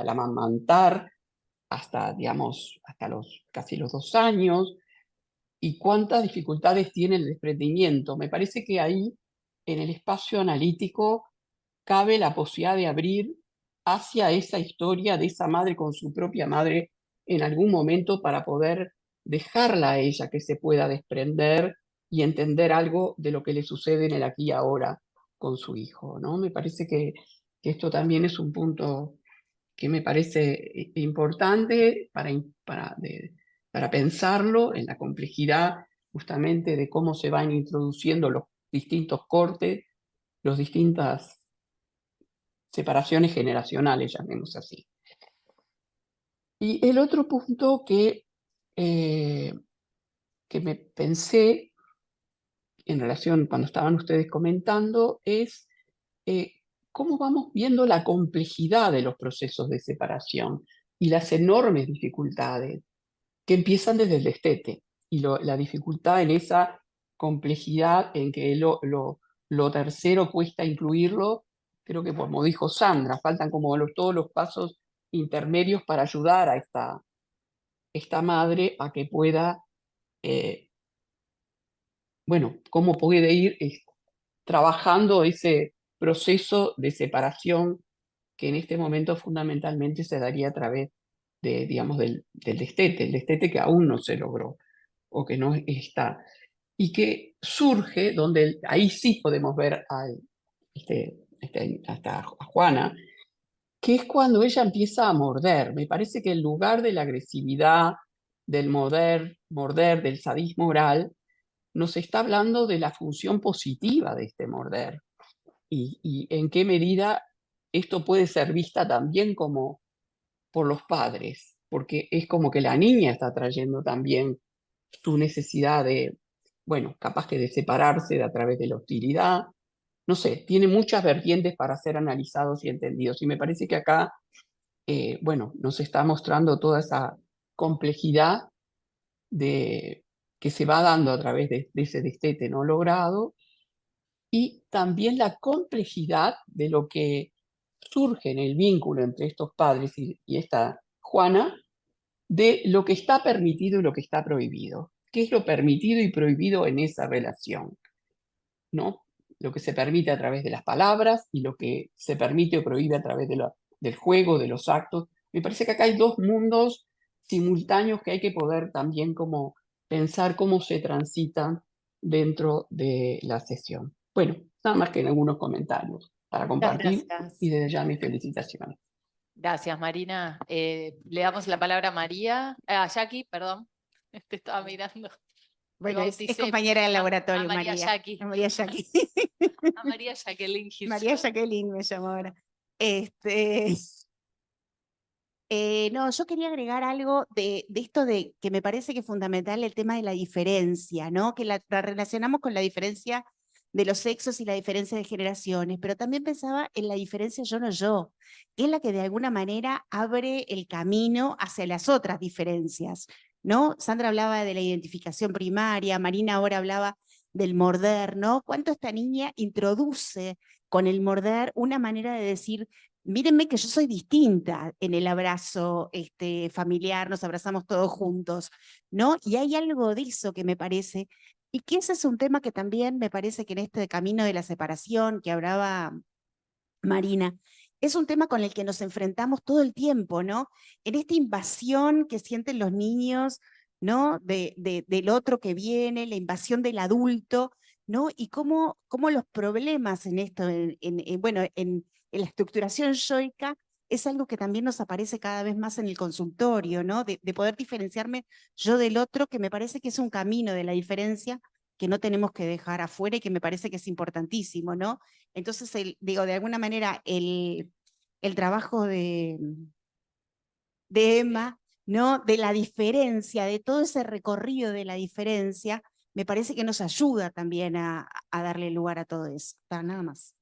amamantar hasta, digamos, hasta casi los 2 años, y cuántas dificultades tiene el desprendimiento? Me parece que ahí, en el espacio analítico, cabe la posibilidad de abrir hacia esa historia de esa madre con su propia madre en algún momento para poder dejarla a ella que se pueda desprender y entender algo de lo que le sucede en el aquí y ahora con su hijo, ¿no? Me parece que esto también es un punto que me parece importante para pensarlo en la complejidad justamente de cómo se van introduciendo los distintos cortes, las distintas separaciones generacionales, llamemos así. Y el otro punto que me pensé en relación cuando estaban ustedes comentando es cómo vamos viendo la complejidad de los procesos de separación y las enormes dificultades que empiezan desde el destete y la dificultad en esa complejidad en que lo tercero cuesta incluirlo. Creo que como dijo Sandra, faltan como todos los pasos intermedios para ayudar a esta madre a que pueda, bueno, cómo puede ir trabajando ese proceso de separación que en este momento fundamentalmente se daría a través de, digamos, del destete, el destete que aún no se logró o que no está, y que surge donde ahí sí podemos ver hasta a Juana, que es cuando ella empieza a morder. Me parece que en lugar de la agresividad, del morder, del sadismo oral, nos está hablando de la función positiva de este morder y en qué medida esto puede ser vista también como por los padres, porque es como que la niña está trayendo también su necesidad de, bueno, capaz que de separarse a través de la hostilidad. No sé, tiene muchas vertientes para ser analizados y entendidos. Y me parece que acá, bueno, nos está mostrando toda esa complejidad que se va dando a través de ese destete no logrado, y también la complejidad de lo que surge en el vínculo entre estos padres y esta Juana, de lo que está permitido y lo que está prohibido. ¿Qué es lo permitido y prohibido en esa relación? ¿No? Lo que se permite a través de las palabras y lo que se permite o prohíbe a través de del juego, de los actos. Me parece que acá hay dos mundos simultáneos que hay que poder también como pensar cómo se transitan dentro de la sesión. Bueno, nada más que en algunos comentarios para compartir gracias. y desde ya mis felicitaciones. Gracias, Marina. Le damos la palabra a María, a Jackie, perdón. Te estaba mirando. Bueno, es bauticé compañera del a laboratorio, María María. Jackie. A María Jackie. A María Jacqueline María Hirschfeld. Jacqueline me llamo ahora. No, yo quería agregar algo de esto de que me parece que es fundamental el tema de la diferencia, ¿no? Que la relacionamos con la diferencia de los sexos y la diferencia de generaciones, pero también pensaba en la diferencia yo no yo, que es la que de alguna manera abre el camino hacia las otras diferencias, ¿no? Sandra hablaba de la identificación primaria, Marina ahora hablaba del morder, ¿no? Cuánto esta niña introduce con el morder una manera de decir, mírenme que yo soy distinta en el abrazo familiar, nos abrazamos todos juntos, ¿no? Y hay algo de eso que me parece, y que ese es un tema que también me parece que en este camino de la separación que hablaba Marina, es un tema con el que nos enfrentamos todo el tiempo, ¿no? En esta invasión que sienten los niños, ¿no? Del otro que viene, la invasión del adulto, ¿no? Y cómo los problemas en esto, bueno, en la estructuración yoica, es algo que también nos aparece cada vez más en el consultorio, ¿no? De poder diferenciarme yo del otro, que me parece que es un camino de la diferencia que no tenemos que dejar afuera y que me parece que es importantísimo, ¿no? Entonces, digo, de alguna manera, el trabajo de Emma, ¿no? De la diferencia, de todo ese recorrido de la diferencia, me parece que nos ayuda también a darle lugar a todo eso. Nada más.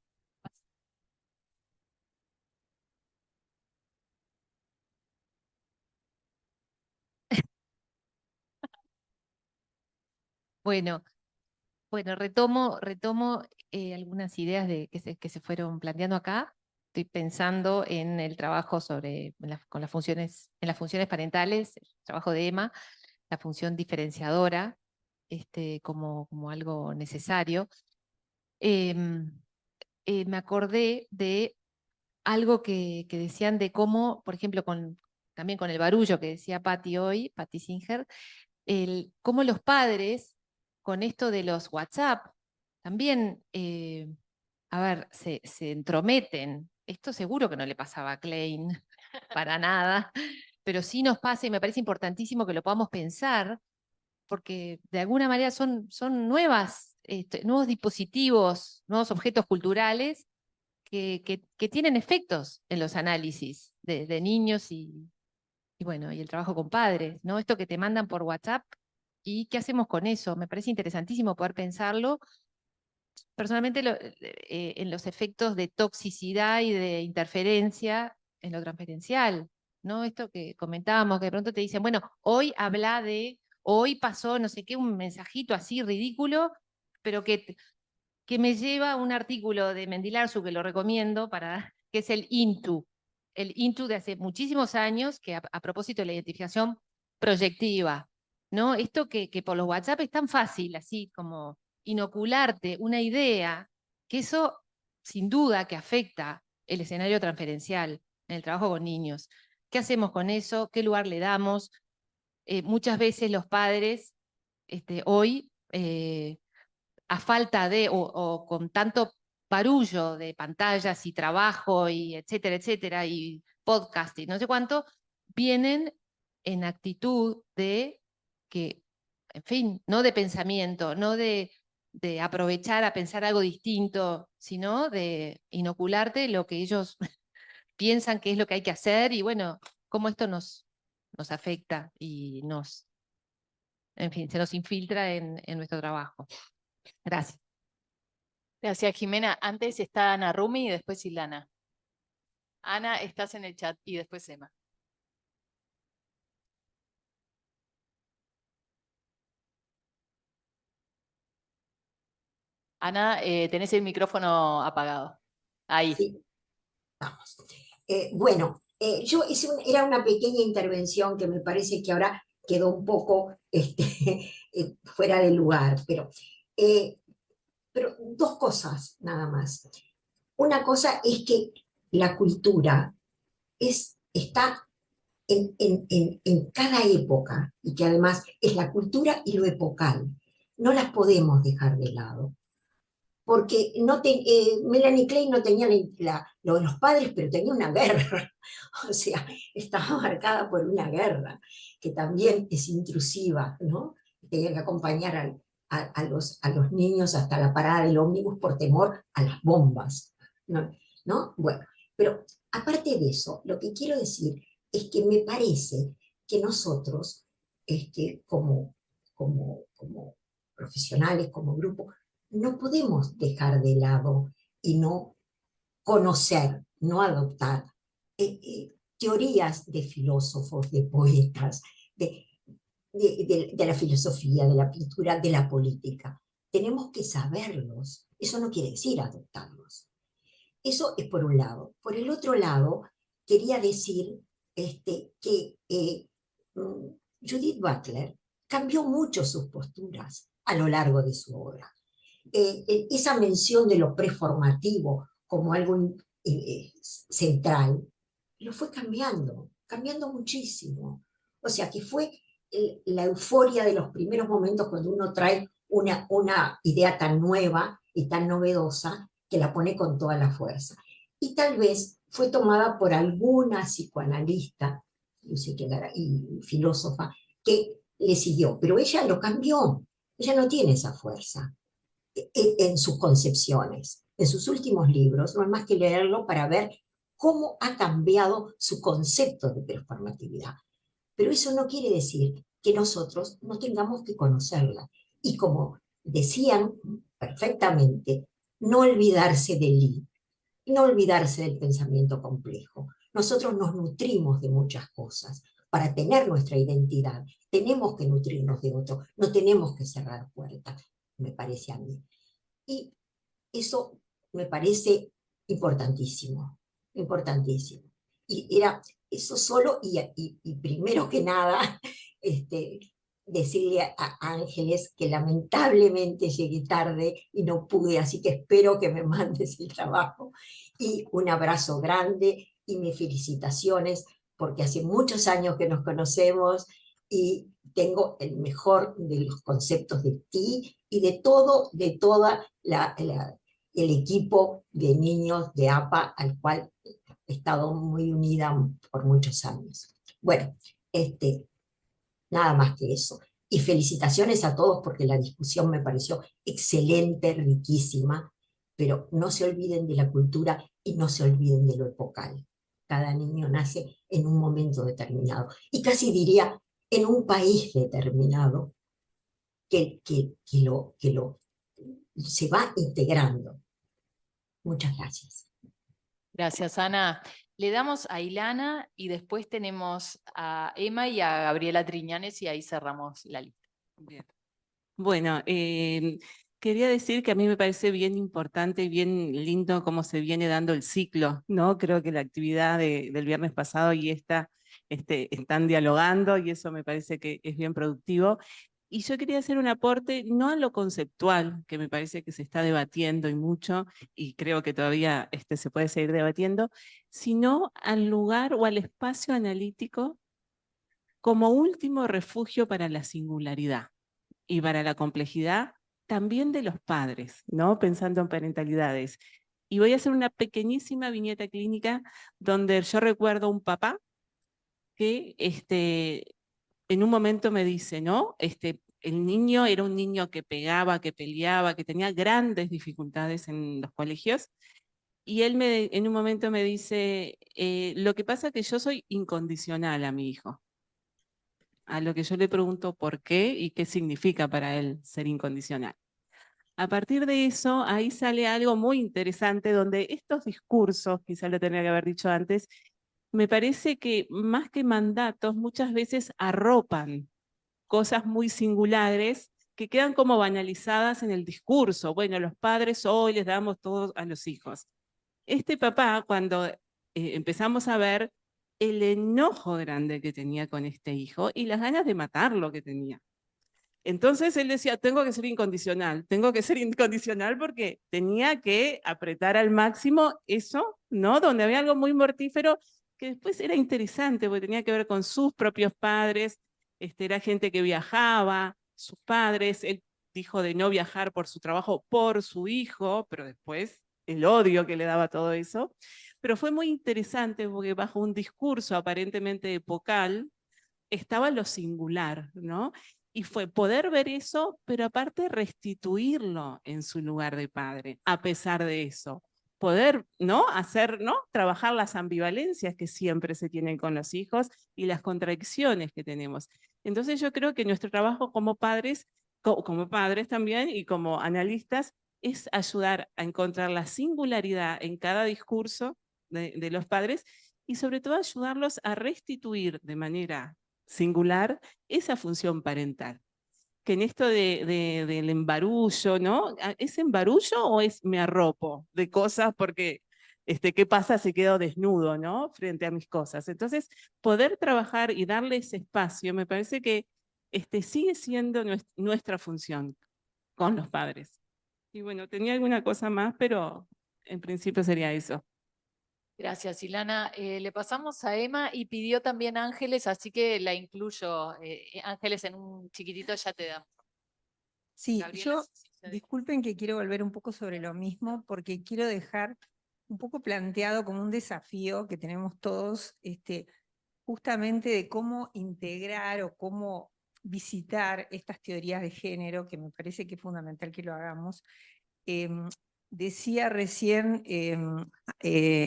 Bueno, retomo algunas ideas que se fueron planteando acá. Estoy pensando en el trabajo con las funciones, en las funciones parentales, el trabajo de Emma, la función diferenciadora, como algo necesario. Me acordé de algo que decían de cómo, por ejemplo, también con el barullo que decía Patti Singer, cómo los padres, con esto de los WhatsApp, también, a ver, se entrometen. Esto seguro que no le pasaba a Klein, para nada, pero sí nos pasa y me parece importantísimo que lo podamos pensar, porque de alguna manera son nuevos dispositivos, nuevos objetos culturales que tienen efectos en los análisis de niños y bueno, y el trabajo con padres, ¿no? Esto que te mandan por WhatsApp, ¿y qué hacemos con eso? Me parece interesantísimo poder pensarlo. Personalmente, en los efectos de toxicidad y de interferencia en lo transferencial, ¿no? Esto que comentábamos, que de pronto te dicen, bueno, hoy pasó no sé qué, un mensajito así ridículo, pero que me lleva a un artículo de Mendilarzu que lo recomiendo, que es el INTU de hace muchísimos años, que a propósito de la identificación proyectiva, ¿no? Esto que por los WhatsApp es tan fácil, así como inocularte una idea, que eso sin duda que afecta el escenario transferencial en el trabajo con niños. ¿Qué hacemos con eso? ¿Qué lugar le damos? Muchas veces los padres hoy a falta de, o con tanto barullo de pantallas y trabajo y etcétera, y podcast y no sé cuánto, vienen en actitud de que, en fin, no de pensamiento, no de aprovechar a pensar algo distinto, sino de inocularte lo que ellos piensan que es lo que hay que hacer y bueno, cómo esto nos afecta y en fin, se nos infiltra en nuestro trabajo. Gracias. Gracias, Jimena. Antes está Ana Rumi y después Ilana. Ana, estás en el chat y después Emma. Ana, tenés el micrófono apagado. Ahí. Sí. Vamos. Bueno, era una pequeña intervención que me parece que ahora quedó un poco fuera de lugar, pero dos cosas nada más. Una cosa es que la cultura está en cada época, y que además es la cultura y lo epocal. No las podemos dejar de lado. Porque Melanie Klein no tenía lo de los padres, pero tenía una guerra. O sea, estaba marcada por una guerra, que también es intrusiva, ¿no? Tenía que acompañar a los niños hasta la parada del ómnibus por temor a las bombas, ¿no? Bueno, pero aparte de eso, lo que quiero decir es que me parece que nosotros, como profesionales, como grupo, no podemos dejar de lado y no conocer, no adoptar teorías de filósofos, de poetas, de la filosofía, de la pintura, de la política. Tenemos que saberlos. Eso no quiere decir adoptarlos. Eso es por un lado. Por el otro lado, quería decir que Judith Butler cambió mucho sus posturas a lo largo de su obra. Esa mención de lo preformativo como algo central, lo fue cambiando muchísimo. O sea, que fue la euforia de los primeros momentos cuando uno trae una idea tan nueva y tan novedosa que la pone con toda la fuerza. Y tal vez fue tomada por alguna psicoanalista y filósofa que le siguió, pero ella lo cambió. Ella no tiene esa fuerza en sus concepciones. En sus últimos libros, no es más que leerlo para ver cómo ha cambiado su concepto de performatividad. Pero eso no quiere decir que nosotros no tengamos que conocerla. Y como decían perfectamente, no olvidarse de Lee, no olvidarse del pensamiento complejo. Nosotros nos nutrimos de muchas cosas. Para tener nuestra identidad, tenemos que nutrirnos de otro, no tenemos que cerrar puertas, me parece a mí. Y eso me parece importantísimo, importantísimo. Y era eso solo, y primero que nada, decirle a Ángeles que lamentablemente llegué tarde y no pude, así que espero que me mandes el trabajo. Y un abrazo grande y mis felicitaciones, porque hace muchos años que nos conocemos y tengo el mejor de los conceptos de ti y de todo, de toda el equipo de niños de APA al cual he estado muy unida por muchos años. Bueno, nada más que eso. Y felicitaciones a todos porque la discusión me pareció excelente, riquísima, pero no se olviden de la cultura y no se olviden de lo epocal. Cada niño nace en un momento determinado, y casi diría en un país determinado, que se va integrando. Muchas gracias. Gracias, Ana. Le damos a Ilana y después tenemos a Emma y a Gabriela Triñanes y ahí cerramos la lista. Bien. Bueno, quería decir que a mí me parece bien importante y bien lindo cómo se viene dando el ciclo, ¿no? Creo que la actividad del viernes pasado y esta están dialogando y eso me parece que es bien productivo. Y yo quería hacer un aporte, no a lo conceptual, que me parece que se está debatiendo y mucho, y creo que todavía se puede seguir debatiendo, sino al lugar o al espacio analítico como último refugio para la singularidad y para la complejidad también de los padres, ¿no? Pensando en parentalidades. Y voy a hacer una pequeñísima viñeta clínica donde yo recuerdo un papá que en un momento me dice, ¿no? El niño era un niño que pegaba, que peleaba, que tenía grandes dificultades en los colegios, y él en un momento me dice, lo que pasa es que yo soy incondicional a mi hijo. A lo que yo le pregunto por qué y qué significa para él ser incondicional. A partir de eso, ahí sale algo muy interesante, donde estos discursos, quizá lo tendría que haber dicho antes, me parece que más que mandatos, muchas veces arropan cosas muy singulares que quedan como banalizadas en el discurso. Bueno, los padres hoy les damos todo a los hijos. Este papá, cuando empezamos a ver el enojo grande que tenía con este hijo y las ganas de matarlo que tenía. Entonces él decía, tengo que ser incondicional porque tenía que apretar al máximo eso, ¿no? Donde había algo muy mortífero que después era interesante porque tenía que ver con sus propios padres, era gente que viajaba, sus padres, él dijo de no viajar por su trabajo, por su hijo, pero después el odio que le daba todo eso. Pero fue muy interesante porque bajo un discurso aparentemente epocal estaba lo singular, ¿no? Y fue poder ver eso, pero aparte restituirlo en su lugar de padre, a pesar de eso. Poder, ¿no? Hacer, ¿no? Trabajar las ambivalencias que siempre se tienen con los hijos y las contradicciones que tenemos. Entonces yo creo que nuestro trabajo como padres, como padres también y como analistas, es ayudar a encontrar la singularidad en cada discurso de los padres y sobre todo ayudarlos a restituir de manera singular esa función parental. Que en esto del embarullo, ¿no? ¿Es embarullo o es me arropo de cosas porque qué pasa si quedo desnudo, ¿no? Frente a mis cosas. Entonces, poder trabajar y darle ese espacio, me parece que sigue siendo nuestra función con los padres. Y bueno, tenía alguna cosa más, pero en principio sería eso. Gracias, Ilana. Le pasamos a Emma y pidió también Ángeles, así que la incluyo. Ángeles, en un chiquitito ya te damos. Sí, Gabriela, yo, sí, sí. disculpen que quiero volver un poco sobre lo mismo, porque quiero dejar un poco planteado como un desafío que tenemos todos, justamente de cómo integrar o cómo visitar estas teorías de género, que me parece que es fundamental que lo hagamos. Decía recién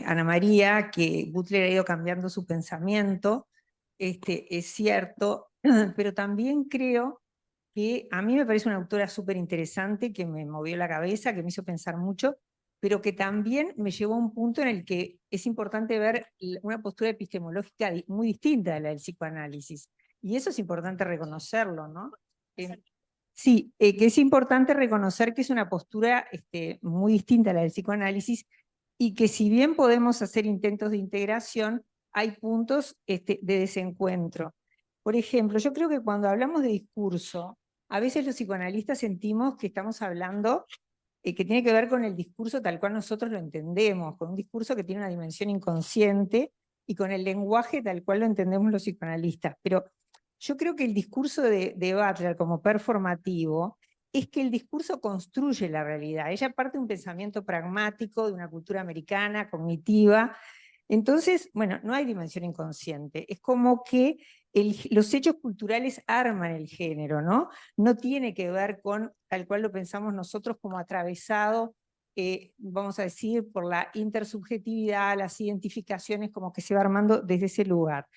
Ana María que Butler ha ido cambiando su pensamiento, es cierto, pero también creo que a mí me parece una autora súper interesante, que me movió la cabeza, que me hizo pensar mucho, pero que también me llevó a un punto en el que es importante ver una postura epistemológica muy distinta de la del psicoanálisis. Y eso es importante reconocerlo, ¿no? Sí, que es importante reconocer que es una postura muy distinta a la del psicoanálisis y que si bien podemos hacer intentos de integración, hay puntos de desencuentro. Por ejemplo, yo creo que cuando hablamos de discurso, a veces los psicoanalistas sentimos que estamos hablando que tiene que ver con el discurso tal cual nosotros lo entendemos, con un discurso que tiene una dimensión inconsciente y con el lenguaje tal cual lo entendemos los psicoanalistas. Pero yo creo que el discurso de Butler como performativo es que el discurso construye la realidad. Ella parte de un pensamiento pragmático, de una cultura americana, cognitiva. Entonces, bueno, no hay dimensión inconsciente. Es como que los hechos culturales arman el género, ¿no? No tiene que ver con, tal cual lo pensamos nosotros, como atravesado, vamos a decir, por la intersubjetividad, las identificaciones, como que se va armando desde ese lugar.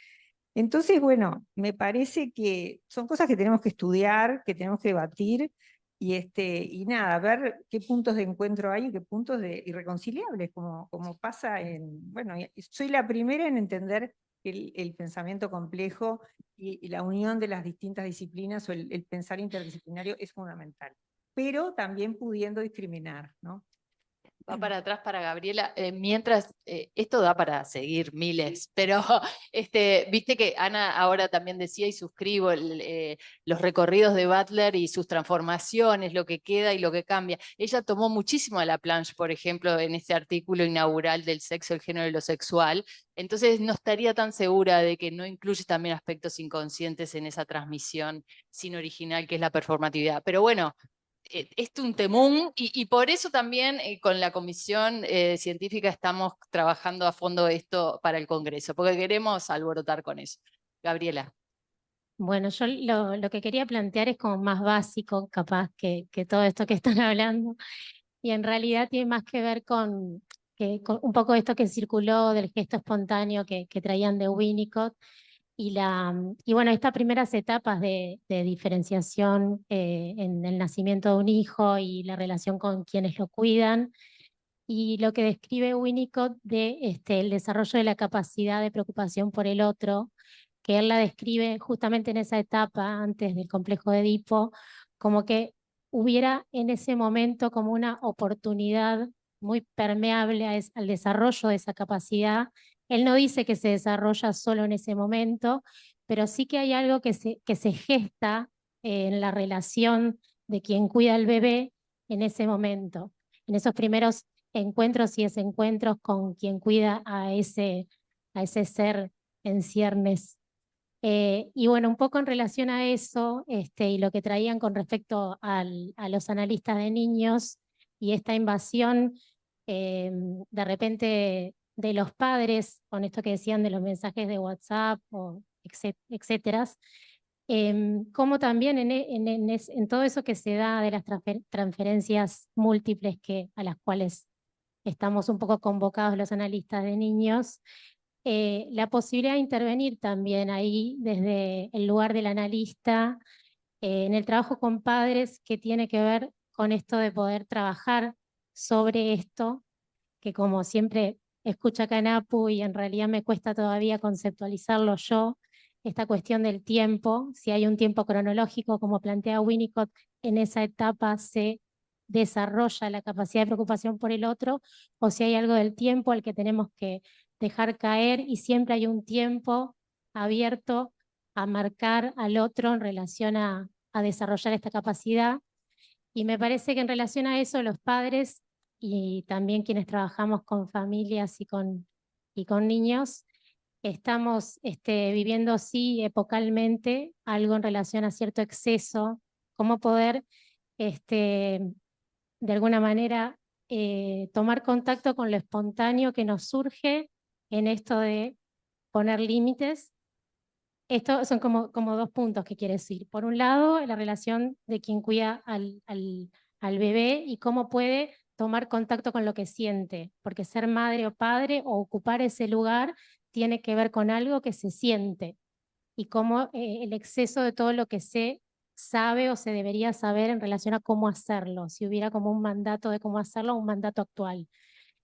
Entonces, bueno, me parece que son cosas que tenemos que estudiar, que tenemos que debatir, y nada, ver qué puntos de encuentro hay y qué puntos irreconciliables, como pasa en, bueno, soy la primera en entender el pensamiento complejo y la unión de las distintas disciplinas o el pensar interdisciplinario es fundamental, pero también pudiendo discriminar, ¿no? Va para atrás para Gabriela, mientras esto da para seguir miles, pero viste que Ana ahora también decía y suscribo los recorridos de Butler y sus transformaciones, lo que queda y lo que cambia. Ella tomó muchísimo a Laplanche, por ejemplo, en este artículo inaugural del sexo, el género y lo sexual, entonces no estaría tan segura de que no incluye también aspectos inconscientes en esa transmisión sin original que es la performatividad. Pero bueno, es un temún y por eso también con la comisión científica estamos trabajando a fondo esto para el Congreso, porque queremos alborotar con eso. Gabriela. Bueno, yo lo que quería plantear es como más básico, capaz, que todo esto que están hablando, y en realidad tiene más que ver con un poco esto que circuló del gesto espontáneo que traían de Winnicott, y bueno, estas primeras etapas de diferenciación en el nacimiento de un hijo y la relación con quienes lo cuidan, y lo que describe Winnicott de el desarrollo de la capacidad de preocupación por el otro, que él la describe justamente en esa etapa antes del complejo de Edipo, como que hubiera en ese momento como una oportunidad muy permeable al desarrollo de esa capacidad. Él no dice que se desarrolla solo en ese momento, pero sí que hay algo que se gesta en la relación de quien cuida al bebé en ese momento, en esos primeros encuentros y desencuentros con quien cuida a ese ese ser en ciernes. Y bueno, un poco en relación a eso, y lo que traían con respecto a los analistas de niños y esta invasión de repente de los padres, con esto que decían de los mensajes de WhatsApp, o etcétera, como también en todo eso que se da de las transferencias múltiples a las cuales estamos un poco convocados los analistas de niños, la posibilidad de intervenir también ahí desde el lugar del analista en el trabajo con padres, que tiene que ver con esto de poder trabajar sobre esto, que como siempre escucho acá en APU y en realidad me cuesta todavía conceptualizarlo yo, esta cuestión del tiempo, si hay un tiempo cronológico, como plantea Winnicott, en esa etapa se desarrolla la capacidad de preocupación por el otro, o si hay algo del tiempo al que tenemos que dejar caer, y siempre hay un tiempo abierto a marcar al otro en relación a desarrollar esta capacidad. Y me parece que en relación a eso los padres y también quienes trabajamos con familias y con niños, estamos viviendo sí epocalmente algo en relación a cierto exceso, cómo poder de alguna manera tomar contacto con lo espontáneo que nos surge en esto de poner límites. Estos son como dos puntos que quiere decir. Por un lado, la relación de quien cuida al bebé y cómo puede tomar contacto con lo que siente, porque ser madre o padre o ocupar ese lugar tiene que ver con algo que se siente, y cómo el exceso de todo lo que se sabe o se debería saber en relación a cómo hacerlo, si hubiera como un mandato de cómo hacerlo, un mandato actual.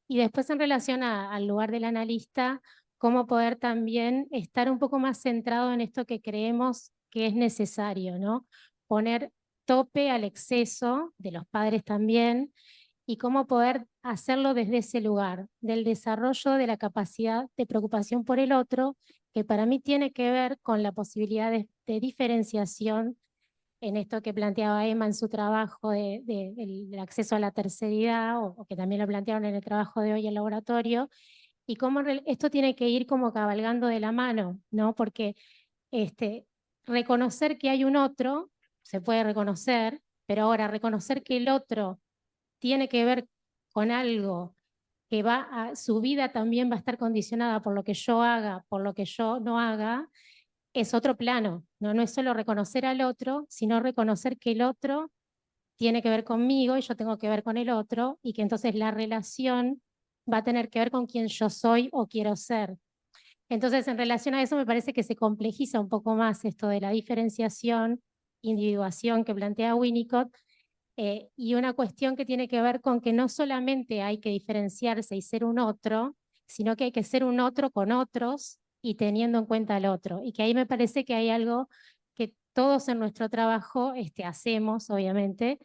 Y después en relación al lugar del analista, cómo poder también estar un poco más centrado en esto que creemos que es necesario, ¿no? Poner tope al exceso de los padres también, y cómo poder hacerlo desde ese lugar, del desarrollo de la capacidad de preocupación por el otro, que para mí tiene que ver con la posibilidad de diferenciación en esto que planteaba Emma en su trabajo del acceso a la terceridad, o que también lo plantearon en el trabajo de hoy en el laboratorio, y cómo esto tiene que ir como cabalgando de la mano, ¿no? Porque reconocer que hay un otro, se puede reconocer, pero ahora reconocer que el otro tiene que ver con algo que su vida también va a estar condicionada por lo que yo haga, por lo que yo no haga, es otro plano, ¿no? No es solo reconocer al otro, sino reconocer que el otro tiene que ver conmigo y yo tengo que ver con el otro, y que entonces la relación va a tener que ver con quién yo soy o quiero ser. Entonces, en relación a eso, me parece que se complejiza un poco más esto de la diferenciación, individuación que plantea Winnicott, y una cuestión que tiene que ver con que no solamente hay que diferenciarse y ser un otro, sino que hay que ser un otro con otros y teniendo en cuenta al otro. Y que ahí me parece que hay algo que todos en nuestro trabajo hacemos, obviamente,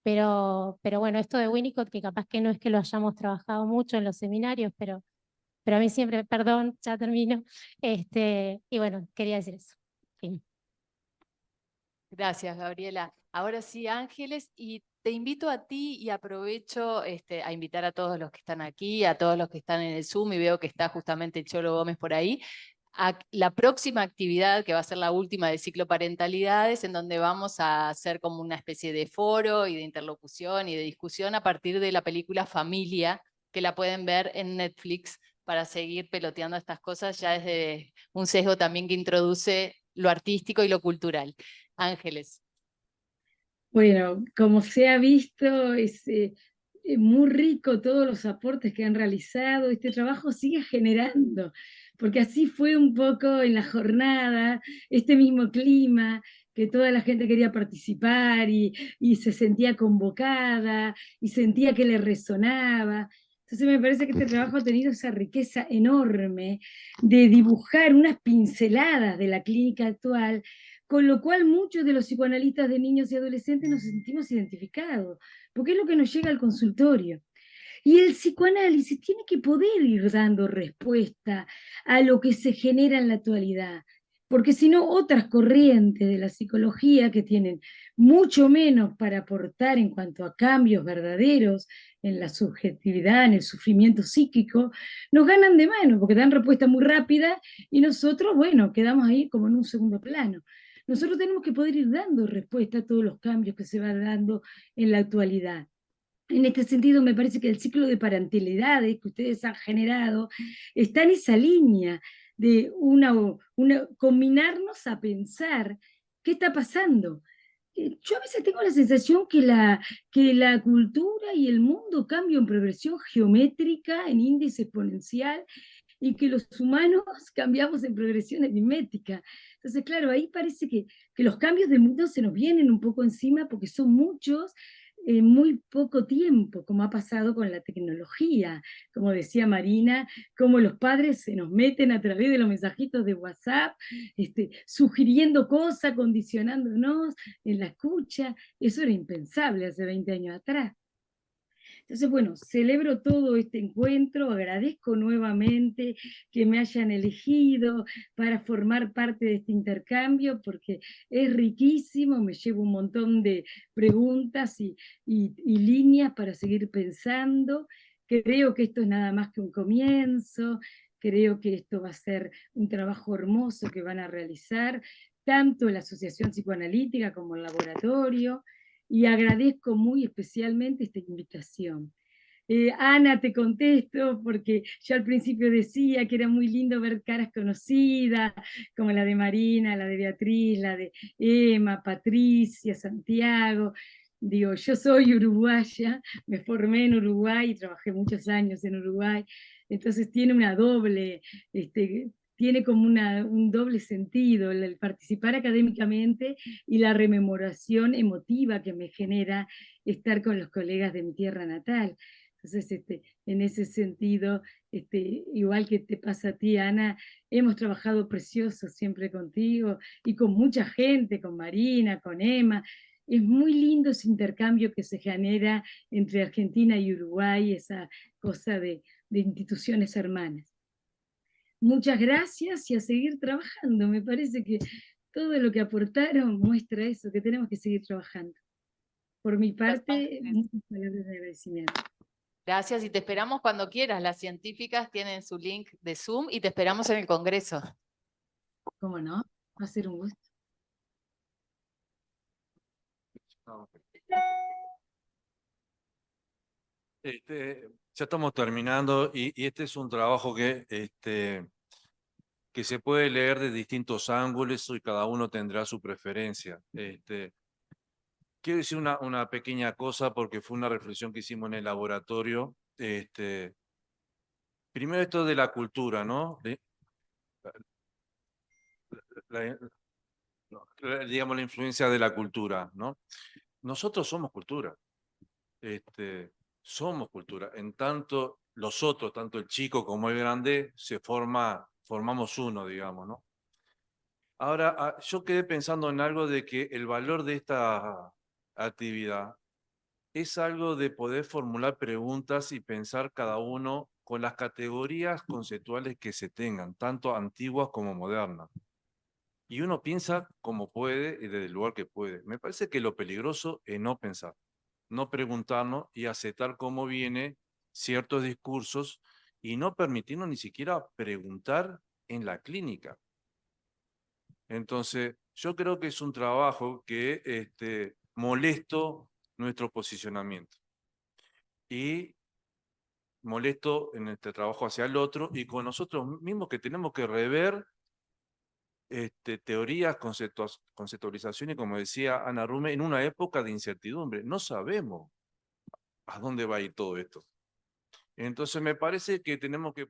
pero bueno, esto de Winnicott, que capaz que no es que lo hayamos trabajado mucho en los seminarios, pero a mí siempre, perdón, ya termino, y bueno, quería decir eso. Fin. Gracias, Gabriela. Ahora sí, Ángeles, y te invito a ti y aprovecho a invitar a todos los que están aquí, a todos los que están en el Zoom, y veo que está justamente Cholo Gómez por ahí, a la próxima actividad, que va a ser la última del ciclo Parentalidades, en donde vamos a hacer como una especie de foro y de interlocución y de discusión a partir de la película Familia, que la pueden ver en Netflix, para seguir peloteando estas cosas ya desde un sesgo también que introduce lo artístico y lo cultural. Ángeles. Bueno, como se ha visto, es muy rico todos los aportes que han realizado. Este trabajo sigue generando, porque así fue un poco en la jornada, este mismo clima, que toda la gente quería participar y se sentía convocada y sentía que le resonaba. Entonces me parece que este trabajo ha tenido esa riqueza enorme de dibujar unas pinceladas de la clínica actual, con lo cual muchos de los psicoanalistas de niños y adolescentes nos sentimos identificados, porque es lo que nos llega al consultorio. Y el psicoanálisis tiene que poder ir dando respuesta a lo que se genera en la actualidad. porque si no, otras corrientes de la psicología que tienen mucho menos para aportar en cuanto a cambios verdaderos en la subjetividad, en el sufrimiento psíquico, nos ganan de mano, porque dan respuesta muy rápida y nosotros, bueno, quedamos ahí como en un segundo plano. Nosotros tenemos que poder ir dando respuesta a todos los cambios que se van dando en la actualidad. En este sentido, me parece que el ciclo de parentalidades que ustedes han generado está en esa línea de combinarnos a pensar qué está pasando. Yo a veces tengo la sensación que la cultura y el mundo cambian en progresión geométrica, en índice exponencial, y que los humanos cambiamos en progresión aritmética. Entonces, claro, ahí parece que los cambios del mundo se nos vienen un poco encima porque son muchos en muy poco tiempo, como ha pasado con la tecnología, como decía Marina, como los padres se nos meten a través de los mensajitos de WhatsApp, sugiriendo cosas, condicionándonos en la escucha. Eso era impensable hace 20 años atrás. Entonces, bueno, celebro todo este encuentro, agradezco nuevamente que me hayan elegido para formar parte de este intercambio, porque es riquísimo, me llevo un montón de preguntas y líneas para seguir pensando. Creo que esto es nada más que un comienzo, creo que esto va a ser un trabajo hermoso que van a realizar, tanto la Asociación Psicoanalítica como el laboratorio, y agradezco muy especialmente esta invitación. Ana, te contesto, porque yo al principio decía que era muy lindo ver caras conocidas, como la de Marina, la de Beatriz, la de Emma, Patricia, Santiago. Digo, yo soy uruguaya, me formé en Uruguay y trabajé muchos años en Uruguay, entonces tiene una doble, tiene como un doble sentido el participar académicamente y la rememoración emotiva que me genera estar con los colegas de mi tierra natal. Entonces, en ese sentido, igual que te pasa a ti, Ana, hemos trabajado precioso siempre contigo y con mucha gente, con Marina, con Emma. Es muy lindo ese intercambio que se genera entre Argentina y Uruguay, esa cosa de instituciones hermanas. Muchas gracias y a seguir trabajando. Me parece que todo lo que aportaron muestra eso, que tenemos que seguir trabajando. Por mi parte, muchas palabras de agradecimiento. Gracias y te esperamos cuando quieras. Las científicas tienen su link de Zoom y te esperamos en el Congreso. ¿Cómo no? Va a ser un gusto. Ya estamos terminando y este es un trabajo que se puede leer de distintos ángulos y cada uno tendrá su preferencia. Quiero decir una pequeña cosa porque fue una reflexión que hicimos en el laboratorio. Primero esto de la cultura, ¿no? Digamos la influencia de la cultura, ¿no? Nosotros somos cultura. Somos cultura. En tanto los otros, tanto el chico como el grande, formamos uno, digamos, ¿no? Ahora, yo quedé pensando en algo de que el valor de esta actividad es algo de poder formular preguntas y pensar cada uno con las categorías conceptuales que se tengan, tanto antiguas como modernas. Y uno piensa como puede y desde el lugar que puede. Me parece que lo peligroso es no pensar, no preguntarnos y aceptar cómo vienen ciertos discursos y no permitirnos ni siquiera preguntar en la clínica. Entonces, yo creo que es un trabajo que molesto nuestro posicionamiento. Y molesto en este trabajo hacia el otro y con nosotros mismos que tenemos que rever teorías, conceptualizaciones, como decía Ana Rume, en una época de incertidumbre. No sabemos a dónde va a ir todo esto. Entonces me parece que tenemos que